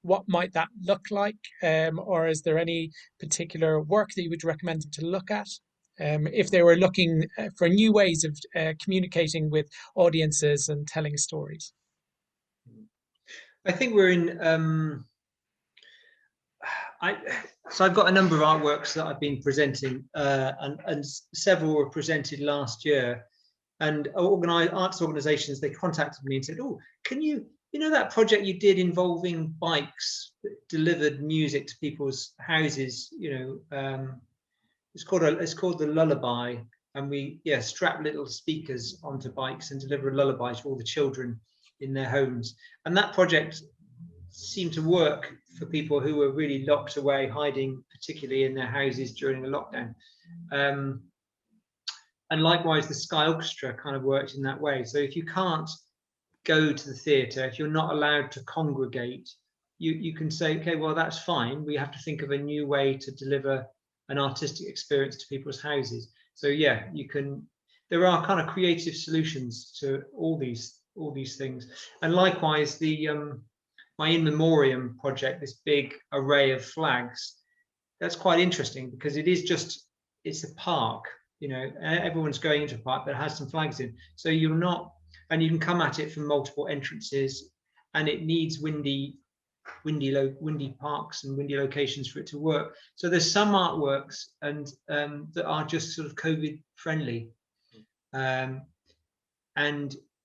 what might that look like? Or is there any particular work that you would recommend them to look at? If they were looking for new ways of communicating with audiences and telling stories? I think we're in. So I've got a number of artworks that I've been presenting, and several were presented last year. And arts organisations, they contacted me and said, "Oh, can you that project you did involving bikes that delivered music to people's houses? It's called the Lullaby, and we strap little speakers onto bikes and deliver a lullaby to all the children in their homes." And that project seemed to work for people who were really locked away, hiding, particularly in their houses during the lockdown. And likewise, the Sky Orchestra kind of worked in that way. So if you can't go to the theatre, if you're not allowed to congregate, you can say, okay, well, that's fine. We have to think of a new way to deliver an artistic experience to people's houses. So yeah, you can. There are kind of creative solutions to all these things. And likewise, the my In Memoriam project, this big array of flags, that's quite interesting because it's a park, everyone's going into a park that has some flags in. So you can come at it from multiple entrances, and it needs windy parks and windy locations for it to work. So there's some artworks that are just sort of COVID friendly. And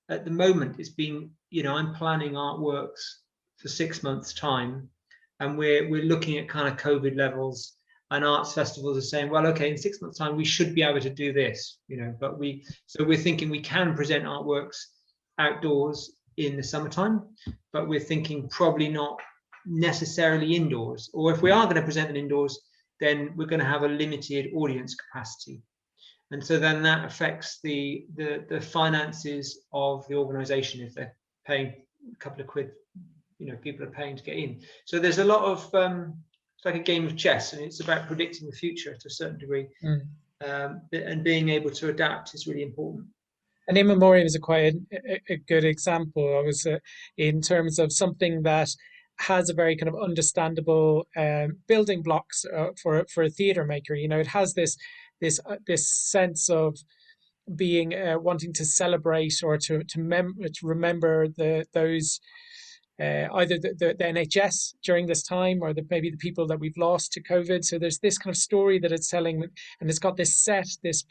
at the moment it's been, I'm planning artworks for 6 months time, and we're looking at kind of COVID levels, and arts festivals are saying, well, okay, in 6 months time we should be able to do this, but we're thinking we can present artworks outdoors in the summertime, but we're thinking probably not necessarily indoors, or if we are going to present them indoors, then we're going to have a limited audience capacity. And so then that affects the finances of the organization if they're paying a couple of quid. People are paying to get in. So there's a lot of it's like a game of chess, and it's about predicting the future to a certain degree. And being able to adapt is really important. And In Memoriam is quite a good example. I was in terms of something that has a very kind of understandable building blocks for a theatre maker. It has this sense of being wanting to celebrate or to remember those. Either the NHS during this time, or maybe the people that we've lost to COVID. So there's this kind of story that it's telling, and it's got this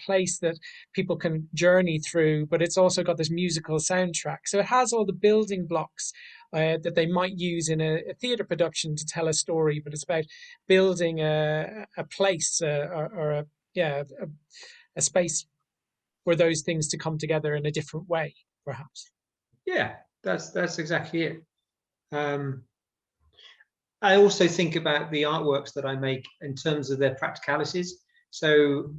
place that people can journey through, but it's also got this musical soundtrack. So it has all the building blocks that they might use in a theatre production to tell a story, but it's about building a place or a space for those things to come together in a different way, perhaps. Yeah, that's exactly it. I also think about the artworks that I make in terms of their practicalities. So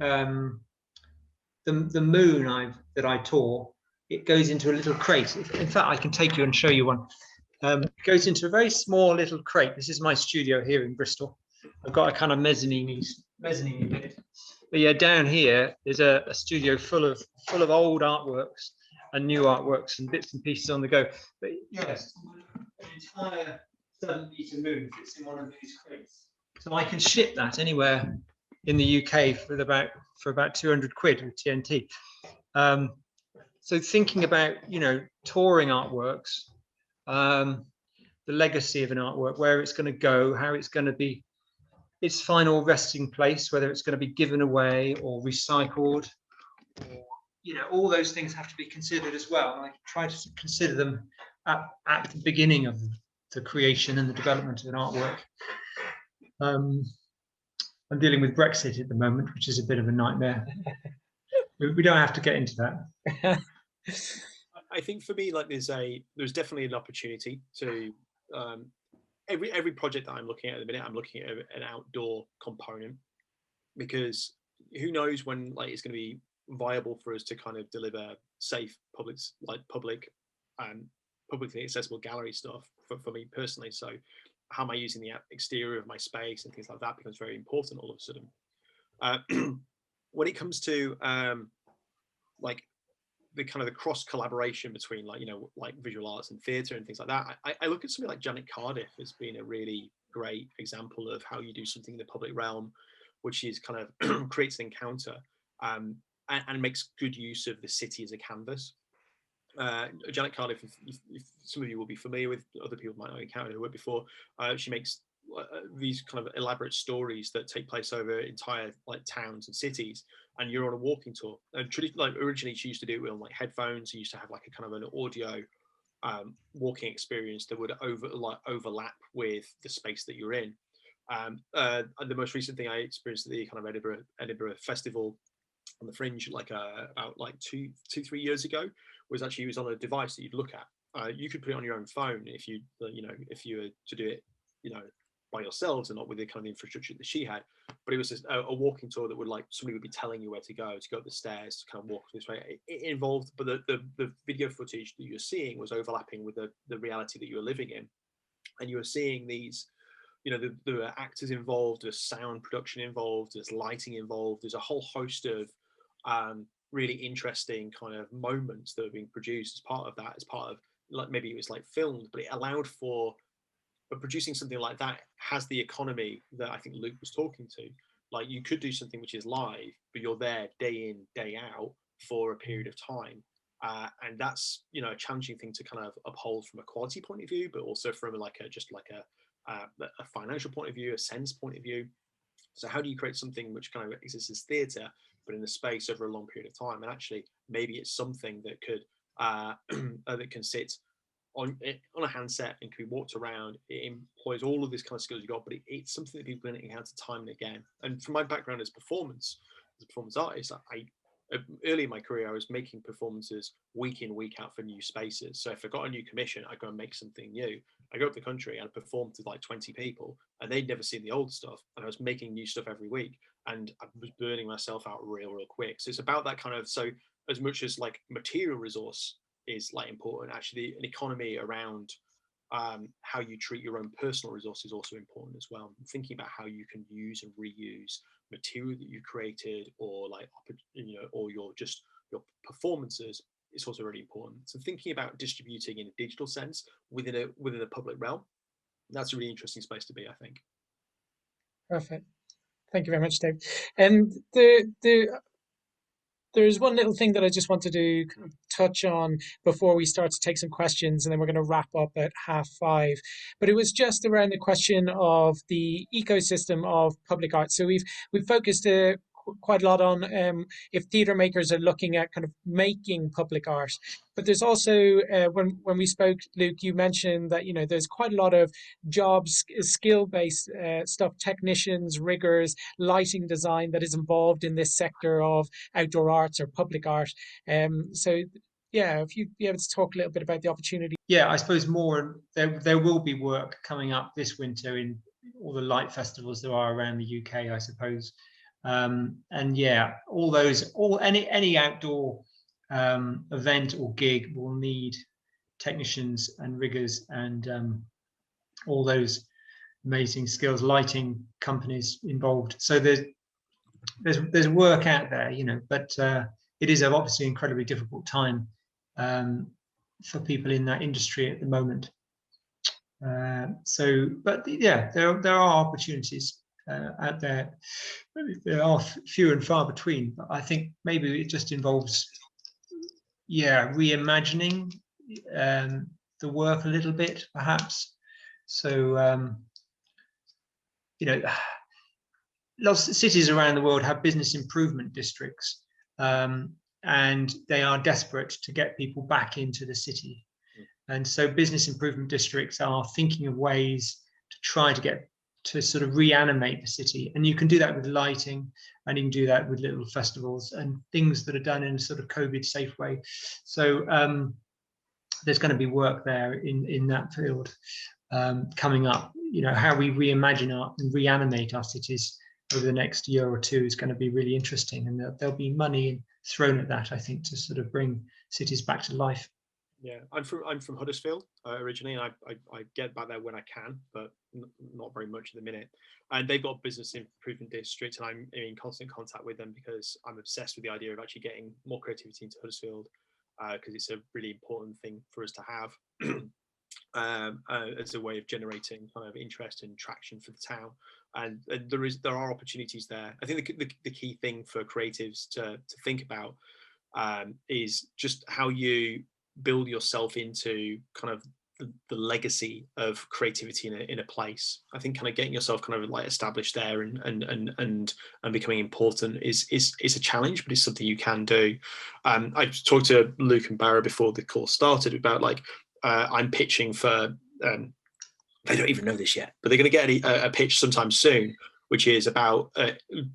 the moon that I tore, it goes into a little crate. In fact, I can take you and show you one. It goes into a very small little crate. This is my studio here in Bristol. I've got a kind of mezzanine unit. But yeah, down here is a studio full of old artworks and new artworks and bits and pieces on the go. But yes, an entire 7-meter moon fits in one of these crates. So I can ship that anywhere in the UK for about 200 quid with TNT. So thinking about touring artworks, the legacy of an artwork, where it's going to go, how it's going to be, its final resting place, whether it's going to be given away or recycled, or all those things have to be considered as well. And I try to consider them at the beginning of the creation and the development of an artwork. I'm dealing with Brexit at the moment, which is a bit of a nightmare. We don't have to get into that. I think for me, like there's definitely an opportunity to every project that I'm looking at the minute, I'm looking at an outdoor component, because who knows when like it's going to be viable for us to kind of deliver safe publicly accessible gallery stuff for me personally. So how am I using the exterior of my space and things like that becomes very important all of a sudden. When it comes to like the kind of the cross collaboration between like, you know, like visual arts and theatre and things like that, I look at something like Janet Cardiff as being a really great example of how you do something in the public realm, which is kind of creates an encounter and makes good use of the city as a canvas. Janet Cardiff, if some of you will be familiar with, other people might not encounter her work before, she makes these kind of elaborate stories that take place over entire like towns and cities, and you're on a walking tour. And like originally she used to do it with like headphones. You used to have like a kind of an audio walking experience that would overlap with the space that you're in. And the most recent thing I experienced at the kind of Edinburgh Festival on the Fringe, like about like 2-3 years ago, was actually, it was on a device that you'd look at. You could put it on your own phone if you if you were to do it, you know, by yourselves and not with the kind of the infrastructure that she had. But it was just a walking tour that would like somebody would be telling you where to go up the stairs, to kind of walk this way. It involved, but the video footage that you're seeing was overlapping with the reality that you were living in, and you were seeing these, you know, there were actors involved, there's sound production involved, there's lighting involved, there's a whole host of really interesting kind of moments that were being produced as part of that, as part of like maybe it was like filmed, but it allowed for. But producing something like that has the economy that I think Luke was talking to. Like you could do something which is live, but you're there day in, day out for a period of time. And that's, you know, a challenging thing to kind of uphold from a quality point of view, but also from like a financial point of view, a sense point of view. So how do you create something which kind of exists as theatre, but in the space over a long period of time? And actually, maybe it's something that could that can sit on a handset and can be walked around. It employs all of this kind of skills you got, but it's something that people encounter time and again. And from my background as a performance artist, early in my career, I was making performances week in, week out for new spaces. So if I got a new commission, I'd go and make something new. I go up the country and I performed to like 20 people, and they'd never seen the old stuff. And I was making new stuff every week, and I was burning myself out real quick. So it's about that kind of, so as much as like material resource is like important, actually an economy around how you treat your own personal resources is also important as well. Thinking about how you can use and reuse material that you created, or like, you know, or your performances is also really important. So thinking about distributing in a digital sense within a public realm, that's a really interesting space to be, I think. Perfect. Thank you very much, Dave. And there's one little thing that I just wanted to kind of touch on before we start to take some questions, and then we're going to wrap up at 5:30. But it was just around the question of the ecosystem of public art. So we've focused quite a lot on if theatre makers are looking at kind of making public art. But there's also, when we spoke, Luke, you mentioned that, you know, there's quite a lot of jobs, skill-based stuff, technicians, riggers, lighting design that is involved in this sector of outdoor arts or public art. So, yeah, if you'd be able to talk a little bit about the opportunity. Yeah, I suppose there will be work coming up this winter in all the light festivals there are around the UK, I suppose. And yeah, any outdoor event or gig will need technicians and riggers and all those amazing skills, lighting companies involved. So there's work out there, you know, but it is obviously an incredibly difficult time for people in that industry at the moment. But yeah, there are opportunities out there. There are few and far between, but I think maybe it just involves, reimagining the work a little bit, perhaps. So, you know, lots of cities around the world have business improvement districts, and they are desperate to get people back into the city. And so business improvement districts are thinking of ways to try to sort of reanimate the city. And you can do that with lighting, and you can do that with little festivals and things that are done in a sort of COVID safe way. So there's going to be work there in that field coming up, you know, how we reimagine art and reanimate our cities over the next year or two is going to be really interesting, and there'll be money thrown at that, I think, to sort of bring cities back to life. Yeah, I'm from Huddersfield originally, and I get back there when I can, but not very much at the minute. And they've got a business improvement district, and I'm in constant contact with them because I'm obsessed with the idea of actually getting more creativity into Huddersfield, because it's a really important thing for us to have as a way of generating kind of interest and traction for the town. And there are opportunities there. I think the key thing for creatives to think about is just how you build yourself into kind of the legacy of creativity in a place. I think kind of getting yourself kind of like established there and becoming important is a challenge, but it's something you can do. I talked to Luke and Barra before the course started about like I'm pitching for they don't even know this yet, but they're going to get a pitch sometime soon, which is about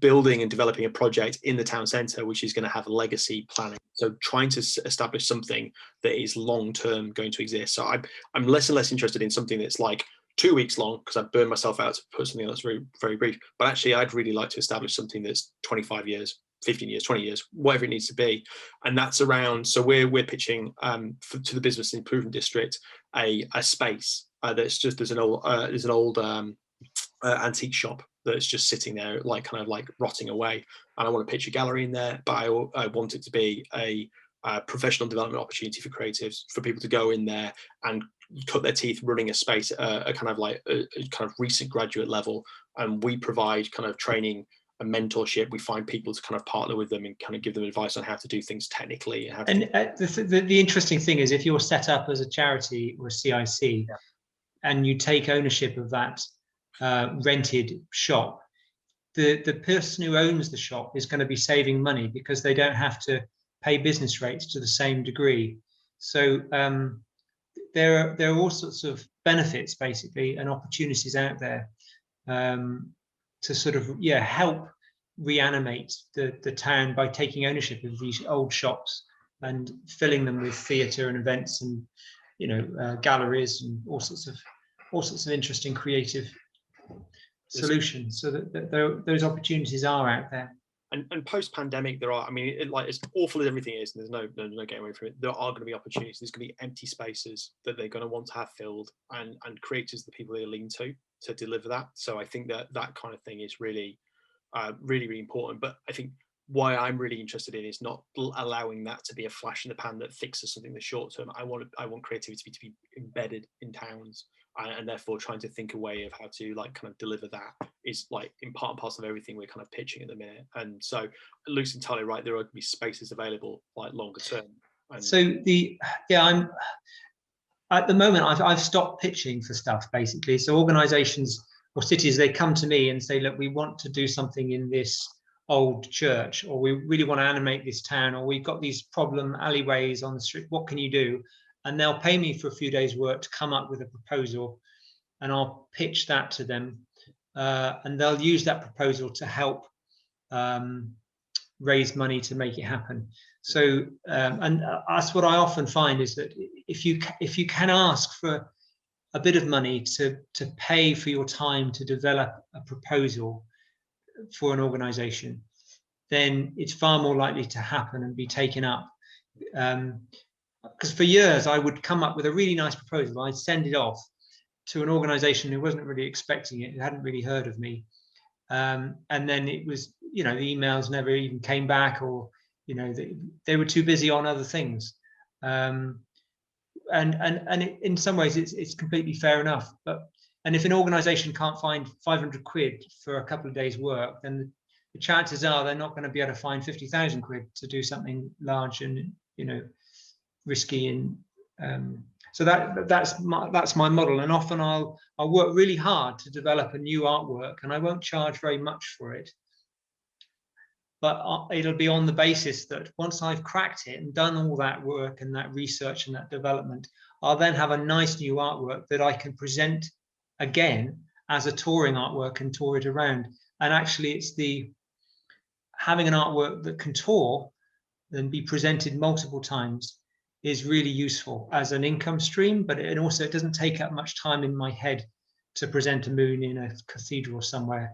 building and developing a project in the town centre, which is going to have legacy planning. So trying to establish something that is long-term going to exist. So I'm less and less interested in something that's like 2 weeks long, because I've burned myself out to put something that's very, very brief. But actually, I'd really like to establish something that's 25 years, 15 years, 20 years, whatever it needs to be. And that's around, so we're pitching to the Business Improvement District a space that's just, there's an old antique shop that's just sitting there, like kind of like rotting away, and I want to pitch a gallery in there, but I want it to be a professional development opportunity for creatives, for people to go in there and cut their teeth running a space, a kind of recent graduate level, and we provide kind of training and mentorship. We find people to kind of partner with them and kind of give them advice on how to do things technically. And the interesting thing is, if you're set up as a charity or a CIC, yeah, and you take ownership of that rented shop, the person who owns the shop is going to be saving money because they don't have to pay business rates to the same degree. So there are all sorts of benefits, basically, and opportunities out there to sort of help reanimate the town by taking ownership of these old shops and filling them with theatre and events and galleries and all sorts of interesting creative solutions, so that those opportunities are out there. And post-pandemic, there are, I mean, as awful as everything is, and there's no getting away from it, there are going to be opportunities. There's going to be empty spaces that they're going to want to have filled, and creators, the people they lean to deliver that. So I think that kind of thing is really, really important. But I think why I'm really interested in is not allowing that to be a flash in the pan that fixes something in the short term. I want creativity to be embedded in towns, and therefore trying to think a way of how to like kind of deliver that is like in part and parcel of everything we're kind of pitching at the minute. And so Luke's entirely right, there are going to be spaces available like longer term. So I'm at the moment, I've stopped pitching for stuff, basically. So organizations or cities, they come to me and say, look, we want to do something in this old church, or we really want to animate this town, or we've got these problem alleyways on the street, what can you do? And they'll pay me for a few days' work to come up with a proposal, and I'll pitch that to them, and they'll use that proposal to help raise money to make it happen. So and that's what I often find, is that if you can ask for a bit of money to pay for your time to develop a proposal for an organization, then it's far more likely to happen and be taken up. Because for years I would come up with a really nice proposal, I'd send it off to an organization who wasn't really expecting it, who hadn't really heard of me, and then it was, the emails never even came back, or they were too busy on other things, and in some ways it's completely fair enough. And if an organization can't find 500 quid for a couple of days' work, then the chances are they're not going to be able to find 50,000 quid to do something large and risky. And so that's my model. And often I'll work really hard to develop a new artwork, and I won't charge very much for it, but it'll be on the basis that once I've cracked it and done all that work and that research and that development, I'll then have a nice new artwork that I can present again as a touring artwork and tour it around. And actually, it's having an artwork that can tour and be presented multiple times is really useful as an income stream, but it doesn't take up much time in my head to present a moon in a cathedral somewhere.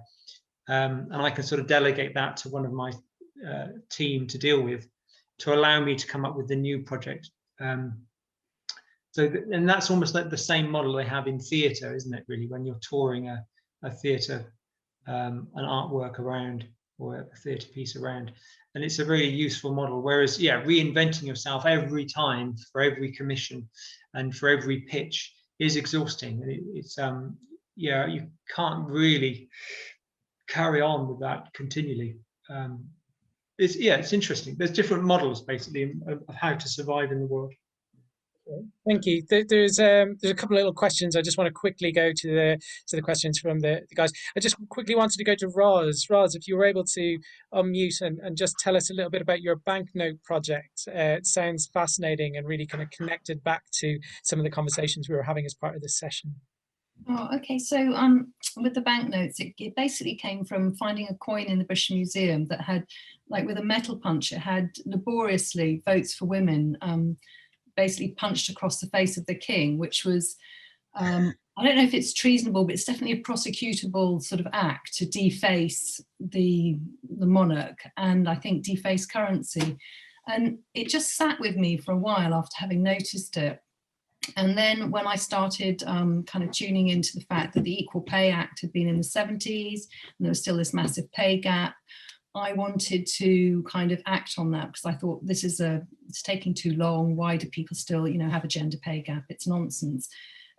and I can sort of delegate that to one of my team to deal with, to allow me to come up with the new project. And that's almost like the same model they have in theatre, isn't it, really, when you're touring a theatre, an artwork around, or a theatre piece around. And it's a very useful model. Whereas, yeah, reinventing yourself every time for every commission and for every pitch is exhausting. It's yeah, you can't really carry on with that continually. It's interesting. There's different models basically of how to survive in the world. Thank you. There's a couple of little questions. I just want to quickly go to the questions from the guys. I just quickly wanted to go to Roz. Roz, if you were able to unmute and just tell us a little bit about your banknote project. It sounds fascinating and really kind of connected back to some of the conversations we were having as part of this session. Oh, okay. So with the banknotes, it basically came from finding a coin in the British Museum that had, like with a metal punch, it had laboriously votes for women basically punched across the face of the king, which was, I don't know if it's treasonable, but it's definitely a prosecutable sort of act to deface the monarch, and I think deface currency. And it just sat with me for a while after having noticed it. And then when I started kind of tuning into the fact that the Equal Pay Act had been in the 70s, and there was still this massive pay gap, I wanted to kind of act on that, because I thought it's taking too long. Why do people still, have a gender pay gap? It's nonsense.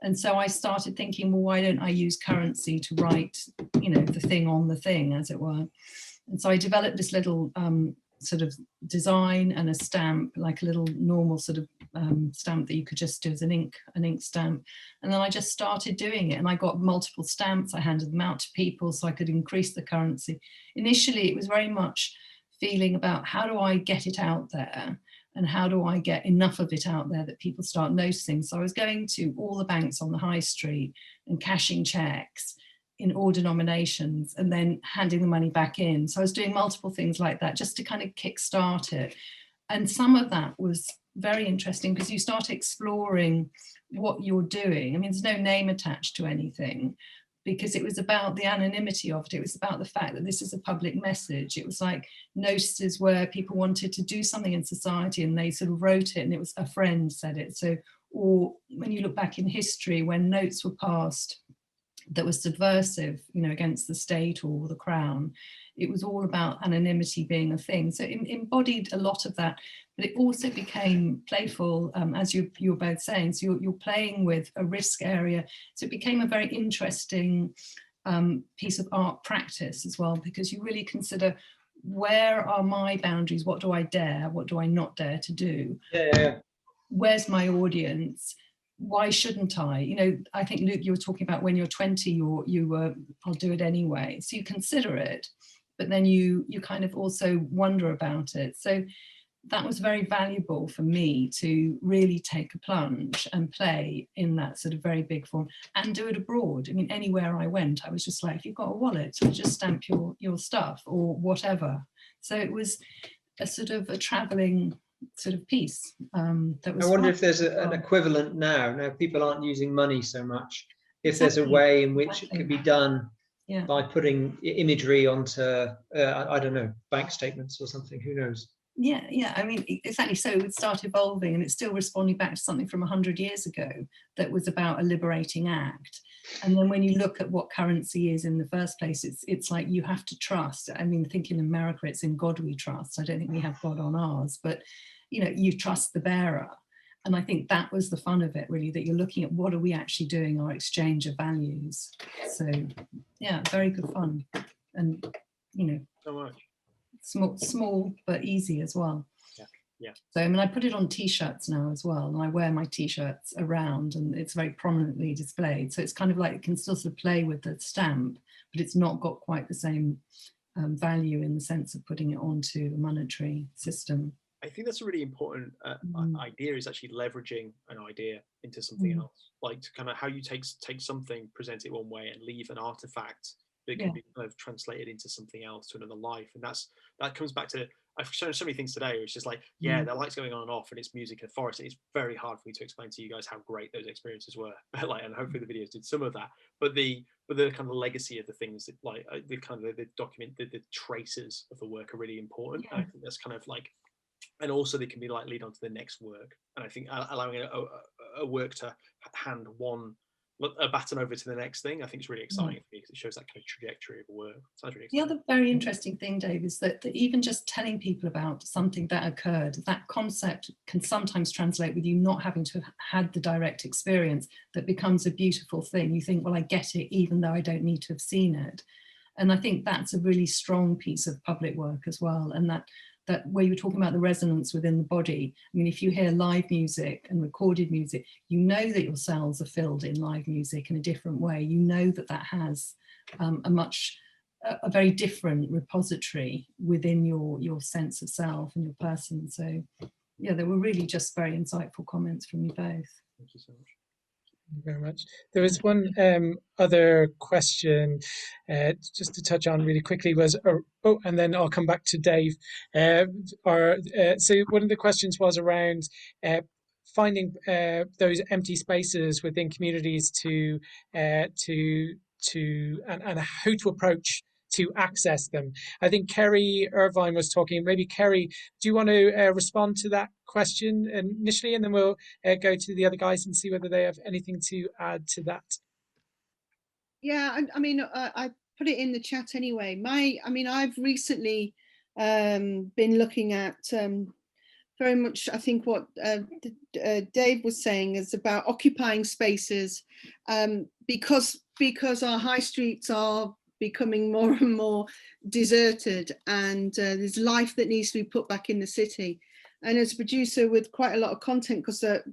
And so I started thinking, well, why don't I use currency to write, the thing on the thing, as it were. And so I developed this little sort of design and a stamp, like a little normal sort of stamp that you could just do as an ink stamp. And then I just started doing it, and I got multiple stamps. I handed them out to people so I could increase the currency. Initially, it was very much feeling about how do I get it out there, and how do I get enough of it out there that people start noticing. So I was going to all the banks on the high street and cashing checks in all denominations and then handing the money back in. So I was doing multiple things like that just to kind of kickstart it. And some of that was very interesting because you start exploring what you're doing. I mean, there's no name attached to anything because it was about the anonymity of it. It was about the fact that this is a public message. It was like notices where people wanted to do something in society and they sort of wrote it, and it was a friend said it. So, or when you look back in history, when notes were passed that was subversive, against the state or the crown, it was all about anonymity being a thing. So it embodied a lot of that, but it also became playful, as you were both saying. So you're playing with a risk area. So it became a very interesting piece of art practice as well, because you really consider, where are my boundaries? What do I dare? What do I not dare to do? Yeah. Where's my audience? Why shouldn't I? I think, Luke, you were talking about when you're 20, you were, I'll do it anyway. So you consider it, but then you kind of also wonder about it. So that was very valuable for me to really take a plunge and play in that sort of very big form and do it abroad. I mean, anywhere I went, I was just like, if you've got a wallet, so just stamp your stuff or whatever. So it was a sort of a traveling sort of piece. That was. I wonder if there's an equivalent now. Now people aren't using money so much. If Exactly. there's a way in which it could be done, yeah, by putting imagery onto, I don't know, bank statements or something. Who knows? Yeah. I mean, exactly. So it would start evolving, and it's still responding back to something from 100 years ago that was about a liberating act. And then when you look at what currency is in the first place, it's like you have to trust. I mean, thinking in America, it's in God we trust. I don't think we have God on ours, but you trust the bearer. And I think that was the fun of it, really, that you're looking at what are we actually doing, our exchange of values. So yeah, very good fun. And So much. Small but easy as well. Yeah. So I mean, I put it on t-shirts now as well, and I wear my t-shirts around, and it's very prominently displayed. So it's kind of like it can still sort of play with the stamp, but it's not got quite the same value in the sense of putting it onto the monetary system. I think that's a really important idea, is actually leveraging an idea into something else, like to kind of how you take something, present it one way, and leave an artifact that can be kind of translated into something else, to another life. And that comes back to I've shown so many things today where it's just like, yeah, the lights going on and off and it's music in a forest. It's very hard for me to explain to you guys how great those experiences were. Like, and hopefully the videos did some of that. But the kind of legacy of the things that, like, the kind of the document, the traces of the work are really important. And I think that's kind of like, and also they can be like lead on to the next work. And I think allowing a work to hand a baton over to the next thing, I think is really exciting for me, because it shows that kind of trajectory of a work. Sounds really exciting. The other very interesting thing, Dave, is that even just telling people about something that occurred, that concept can sometimes translate with you not having to have had the direct experience. That becomes a beautiful thing. You think, well, I get it, even though I don't need to have seen it. And I think that's a really strong piece of public work as well. And that where you were talking about the resonance within the body. I mean, if you hear live music and recorded music, you know that your cells are filled in live music in a different way. You know that has a very different repository within your sense of self and your person. So yeah, they were really just very insightful comments from you both. Thank you so much. Thank you very much. There was one other question just to touch on really quickly was, and then I'll come back to Dave. So one of the questions was around finding those empty spaces within communities and how to approach to access them. I think Kerry Irvine was talking. Maybe Kerry, do you want to respond to that question initially, and then we'll go to the other guys and see whether they have anything to add to that? Yeah, I mean, I put it in the chat anyway. I've recently been looking at very much, I think what Dave was saying is about occupying spaces, because our high streets are becoming more and more deserted, and there's life that needs to be put back in the city. And as a producer with quite a lot of content,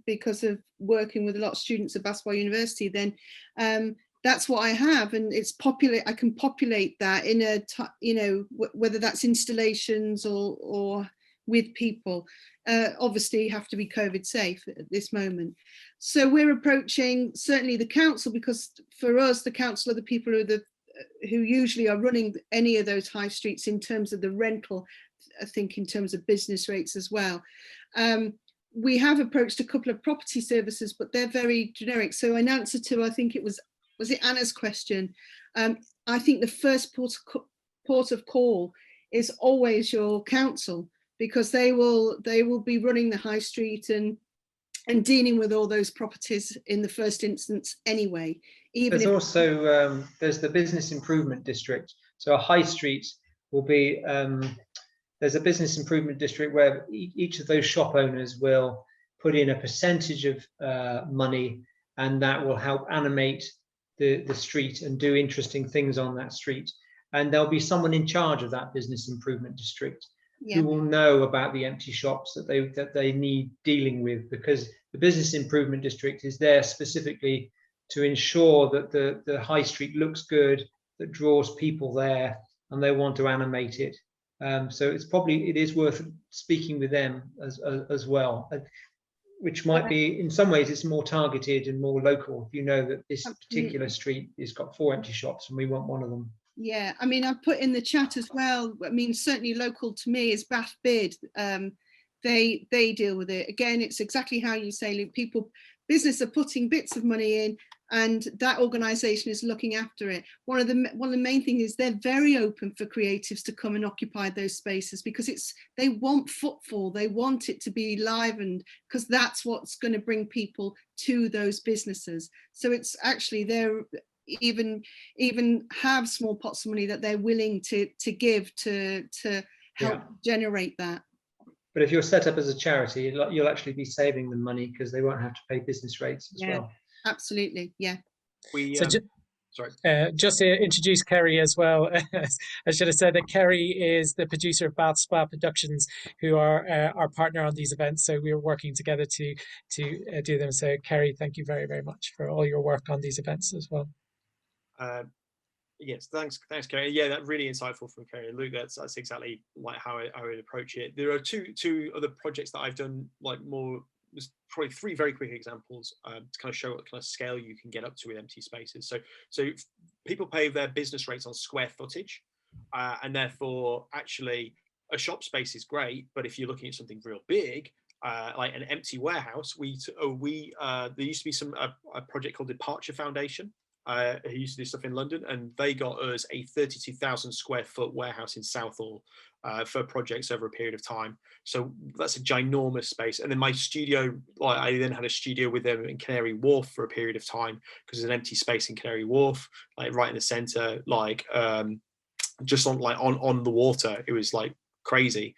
because of working with a lot of students at Bath University, then that's what I have, and it's I can populate that in whether that's installations or with people. Obviously you have to be COVID safe at this moment. So we're approaching certainly the council, because for us, the council are the people who usually are running any of those high streets in terms of the rental, I think in terms of business rates as well. We have approached a couple of property services, but they're very generic. So in answer to, I think it was it Anna's question, I think the first port of call is always your council, because they will be running the high street and dealing with all those properties in the first instance anyway. There's also there's the business improvement district. So a high street will be there's a business improvement district where each of those shop owners will put in a percentage of money, and that will help animate the street and do interesting things on that street. And there'll be someone in charge of that business improvement district who will know about the empty shops that they need dealing with, because the business improvement district is there specifically to ensure that the high street looks good, that draws people there, and they want to animate it. So it is worth speaking with them as well, which might be, in some ways, it's more targeted and more local. If you know that this particular street has got 4 empty shops and we want one of them. Yeah, I mean, I've put in the chat as well. I mean, certainly local to me is Bath Bid. They deal with it. Again, it's exactly how you say, business are putting bits of money in, and that organisation is looking after it. One of the main things is they're very open for creatives to come and occupy those spaces, because they want footfall, they want it to be livened, because that's what's going to bring people to those businesses. So it's actually they're even have small pots of money that they're willing to give to help generate that. But if you're set up as a charity, you'll actually be saving them money, because they won't have to pay business rates as well. Absolutely, yeah. Just to introduce Kerry as well, I should have said that Kerry is the producer of Bath Spa Productions, who are our partner on these events. So we are working together to do them. So Kerry, thank you very, very much for all your work on these events as well. Yes, thanks, Kerry. Yeah, that's really insightful from Kerry and Luke. That's exactly like how I would approach it. There are two other projects that I've done, like more. There's probably 3 very quick examples to kind of show what kind of scale you can get up to with empty spaces. So people pay their business rates on square footage, and therefore actually a shop space is great, but if you're looking at something real big, like an empty warehouse, there used to be a project called Departure Foundation, who used to do stuff in London, and they got us a 32,000 square foot warehouse in Southall for projects over a period of time. So that's a ginormous space. And then my studio, I then had a studio with them in Canary Wharf for a period of time, because there's an empty space in Canary Wharf, like right in the center, like just on the water. It was like crazy.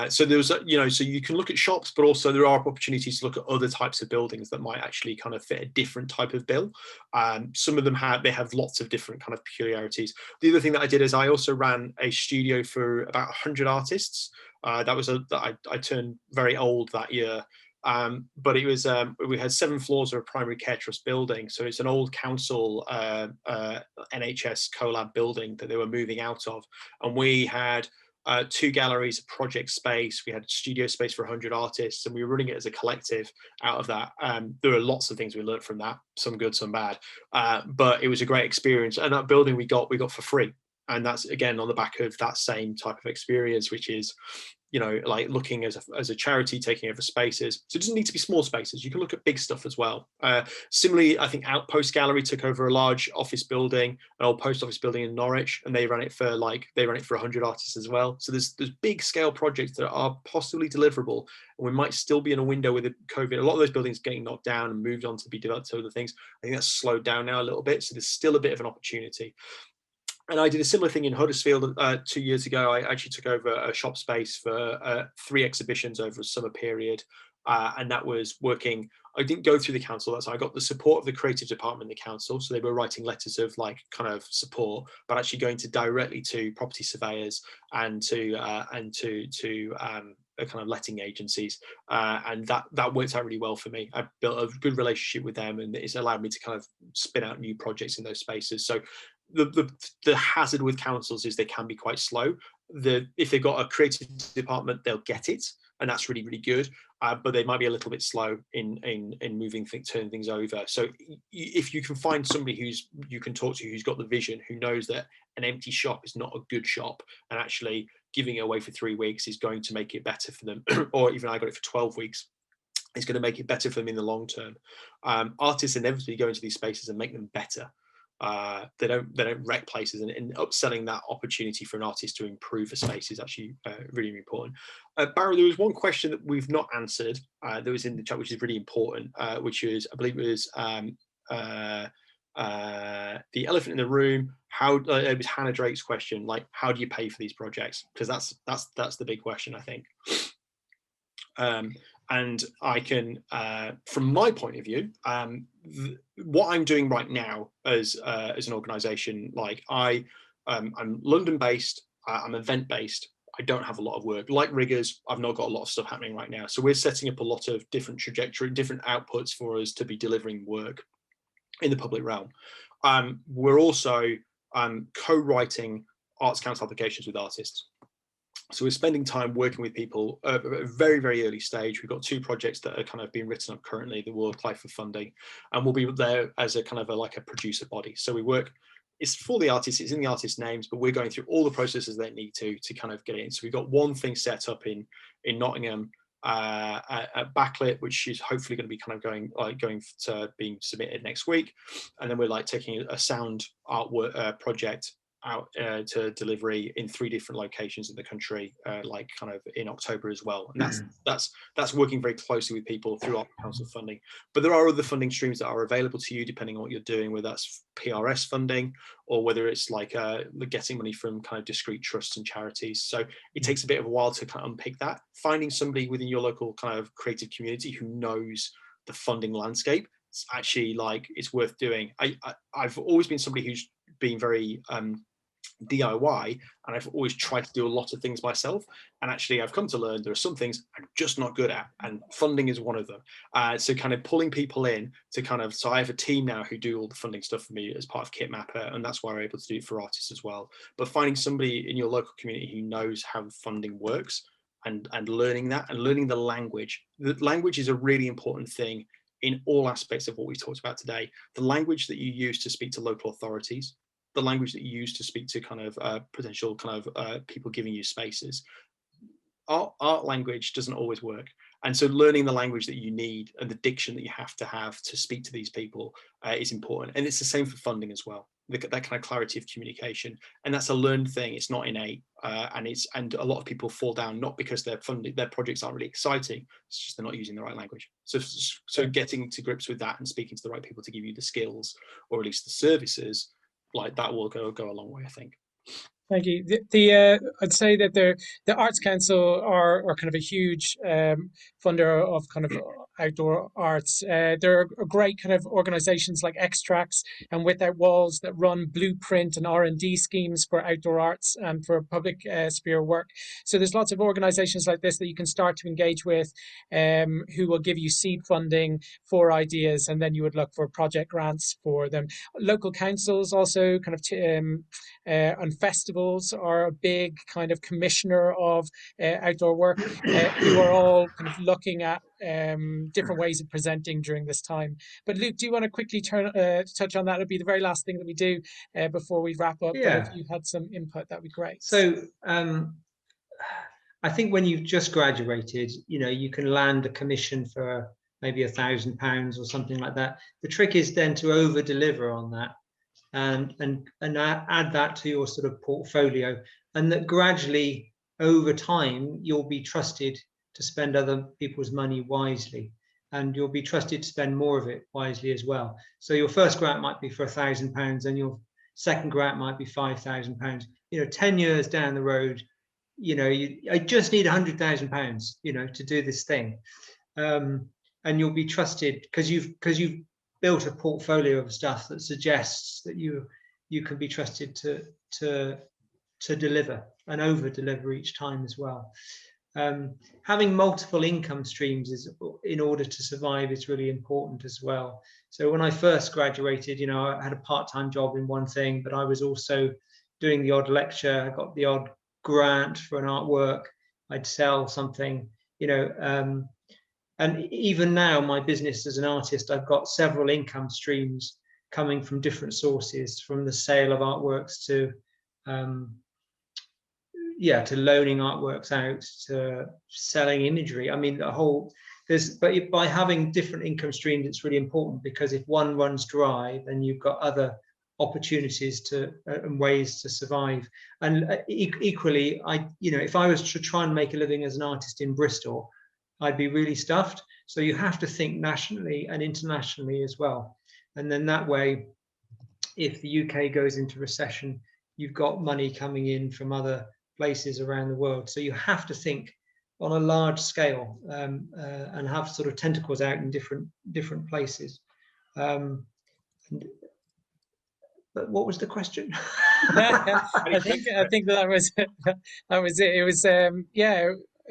So there was, so you can look at shops, but also there are opportunities to look at other types of buildings that might actually kind of fit a different type of bill. Some of them have lots of different kind of peculiarities. The other thing that I did is I also ran a studio for about 100 artists. I turned very old that year. But it was, we had 7 floors of a primary care trust building. So it's an old council NHS collab building that they were moving out of. And we had 2 galleries, a project space, we had studio space for 100 artists, and we were running it as a collective out of that. There are lots of things we learned from that, some good, some bad, but it was a great experience. And that building we got for free. And that's, again, on the back of that same type of experience, which is, like looking as a charity, taking over spaces. So it doesn't need to be small spaces. You can look at big stuff as well. Similarly, I think Outpost Gallery took over a large office building, an old post office building in Norwich, and they ran it for 100 artists as well. So there's big scale projects that are possibly deliverable, and we might still be in a window with COVID. A lot of those buildings getting knocked down and moved on to be developed to other things. I think that's slowed down now a little bit. So there's still a bit of an opportunity. And I did a similar thing in Huddersfield 2 years ago. I actually took over a shop space for 3 exhibitions over a summer period. And that was working. I didn't go through the council. I got the support of the creative department in the council. So they were writing letters of kind of support, but actually going directly to property surveyors and to kind of letting agencies. And that worked out really well for me. I built a good relationship with them, and it's allowed me to kind of spin out new projects in those spaces. So the hazard with councils is they can be quite slow. If they've got a creative department, they'll get it, and that's really, really good. But they might be a little bit slow in turning things over. So if you can find somebody you can talk to, who's got the vision, who knows that an empty shop is not a good shop, and actually giving it away for 3 weeks is going to make it better for them, or even I got it for 12 weeks, it's going to make it better for them in the long term. Artists inevitably go into these spaces and make them better. They don't wreck places, and upselling that opportunity for an artist to improve a space is actually really important. Barry, there was one question that we've not answered that was in the chat, which is really important, which is, I believe it was the elephant in the room. It was Hannah Drake's question, like, how do you pay for these projects? Because that's the big question, I think. And I can, from my point of view, what I'm doing right now as an organisation, like I'm London based, I'm event based. I don't have a lot of work. Like Riggers, I've not got a lot of stuff happening right now. So we're setting up a lot of different different outputs for us to be delivering work in the public realm. We're also co-writing Arts Council applications with artists. So we're spending time working with people at a very, very early stage. We've got 2 projects that are kind of being written up currently that will apply for funding, and we'll be there as a kind of like a producer body. So we work, it's for the artists, it's in the artist names, but we're going through all the processes they need to kind of get it in. So we've got one thing set up in Nottingham at Backlit, which is hopefully going to be kind of going to being submitted next week. And then we're like taking a sound artwork project out to delivery in 3 different locations in the country, like kind of in October as well. And that's working very closely with people through our council funding. But there are other funding streams that are available to you depending on what you're doing, whether that's PRS funding or whether it's like getting money from kind of discrete trusts and charities. So it takes a bit of a while to kind of unpick that. Finding somebody within your local kind of creative community who knows the funding landscape, it's actually like, it's worth doing. I've always been somebody who's been very DIY, and I've always tried to do a lot of things myself, and actually I've come to learn there are some things I'm just not good at, and funding is one of them. So kind of pulling people in to kind of, so I have a team now who do all the funding stuff for me as part of Kitmapper, and that's why we're able to do it for artists as well. But finding somebody in your local community who knows how funding works, and learning that, and learning the language. The language is a really important thing in all aspects of what we talked about today. The language that you use to speak to local authorities, the language that you use to speak to kind of potential kind of people giving you spaces, art language doesn't always work. And so learning the language that you need and the diction that you have to speak to these people is important. And it's the same for funding as well. That kind of clarity of communication, and that's a learned thing. It's not innate, and a lot of people fall down not because their projects aren't really exciting. It's just they're not using the right language. So getting to grips with that and speaking to the right people to give you the skills, or at least the services, like that will go a long way, I think. Thank you. I'd say that the Arts Council are kind of a huge funder of kind of outdoor arts. There are great kind of organisations like Extracts and Without Walls that run blueprint and R&D schemes for outdoor arts and for public sphere work. So there's lots of organisations like this that you can start to engage with, who will give you seed funding for ideas, and then you would look for project grants for them. Local councils also kind of and festivals are a big kind of commissioner of outdoor work, who are all kind of looking at different ways of presenting during this time. But Luke, do you want to quickly touch on that? It'll be the very last thing that we do before we wrap up. Yeah. But if you had some input, that'd be great. So I think when you've just graduated, you can land a commission for maybe £1,000 or something like that. The trick is then to over deliver on that, and add that to your sort of portfolio, and that gradually over time you'll be trusted to spend other people's money wisely, and you'll be trusted to spend more of it wisely as well. So your first grant might be for £1,000, and your second grant might be £5,000. 10 years down the road, I just need £100,000, to do this thing, and you'll be trusted because you've built a portfolio of stuff that suggests that you can be trusted to deliver and over deliver each time as well. Having multiple income streams in order to survive is really important as well. So when I first graduated, I had a part-time job in one thing, but I was also doing the odd lecture. I got the odd grant for an artwork. I'd sell something, and even now, my business as an artist, I've got several income streams coming from different sources, from the sale of artworks to loaning artworks out, to selling imagery. I mean, but by having different income streams, it's really important, because if one runs dry, then you've got other opportunities and ways to survive. And equally, if I was to try and make a living as an artist in Bristol, I'd be really stuffed. So you have to think nationally and internationally as well. And then that way, if the UK goes into recession, you've got money coming in from other places around the world. So you have to think on a large scale, and have sort of tentacles out in different places. But what was the question? I think that was it. It was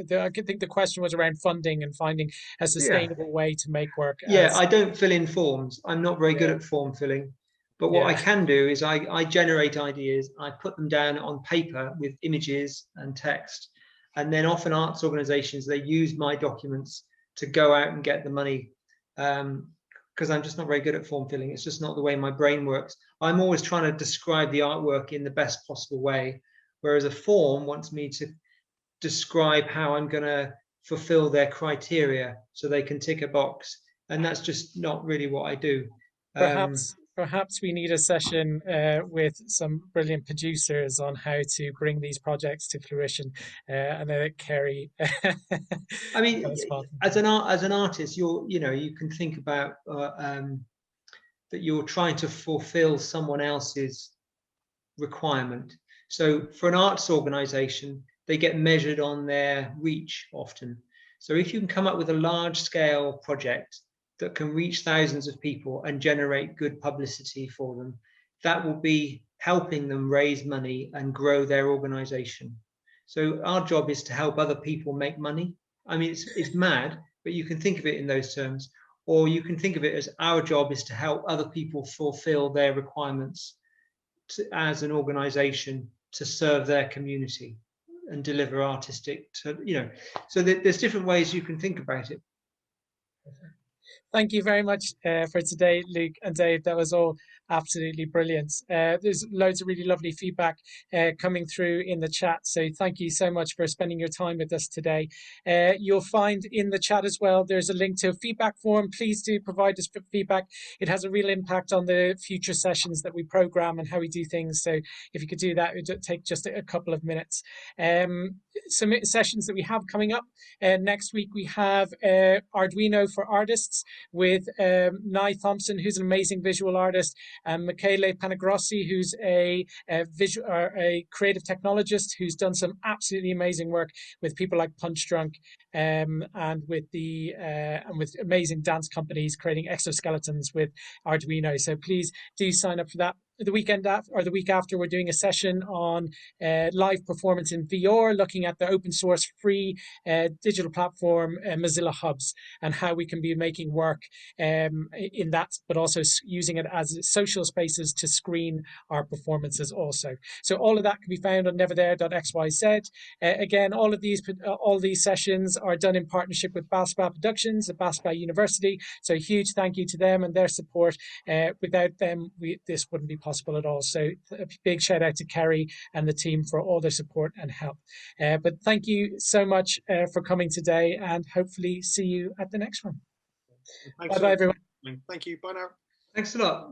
I think the question was around funding and finding a sustainable way to make work. I don't fill in forms. I'm not very good at form filling. But what I can do is I generate ideas, I put them down on paper with images and text. And then often arts organizations, they use my documents to go out and get the money, because I'm just not very good at form filling. It's just not the way my brain works. I'm always trying to describe the artwork in the best possible way, whereas a form wants me to describe how I'm going to fulfill their criteria so they can tick a box, and that's just not really what I do. Perhaps we need a session with some brilliant producers on how to bring these projects to fruition. I know that Kerry. I mean, as an artist, you can think about that you're trying to fulfill someone else's requirement. So for an arts organization, they get measured on their reach often. So if you can come up with a large scale project that can reach thousands of people and generate good publicity for them, that will be helping them raise money and grow their organization. So our job is to help other people make money. I mean, it's mad, but you can think of it in those terms. Or you can think of it as our job is to help other people fulfill their requirements as an organization to serve their community and deliver artistic, so there's different ways you can think about it. Thank you very much for today, Luke and Dave. That was all absolutely brilliant. There's loads of really lovely feedback coming through in the chat. So thank you so much for spending your time with us today. You'll find in the chat as well, there's a link to a feedback form. Please do provide us feedback. It has a real impact on the future sessions that we program and how we do things. So if you could do that, it would take just a couple of minutes. Some sessions that we have coming up. Next week, we have Arduino for Artists with Nye Thompson, who's an amazing visual artist, and Michele Panagrossi, who's a creative technologist who's done some absolutely amazing work with people like Punch Drunk and with amazing dance companies creating exoskeletons with Arduino. So please do sign up for that. The weekend after, or the week after, we're doing a session on live performance in VR, looking at the open source free digital platform Mozilla Hubs and how we can be making work in that, but also using it as social spaces to screen our performances also. So all of that can be found on neverthere.xyz. Again, all these sessions are done in partnership with BASPA Productions at BASPA University. So a huge thank you to them and their support. Without them, this wouldn't be possible at all. So a big shout out to Kerry and the team for all their support and help. But thank you so much for coming today, and hopefully see you at the next one. Bye bye, everyone. Thank you. Bye now. Thanks a lot.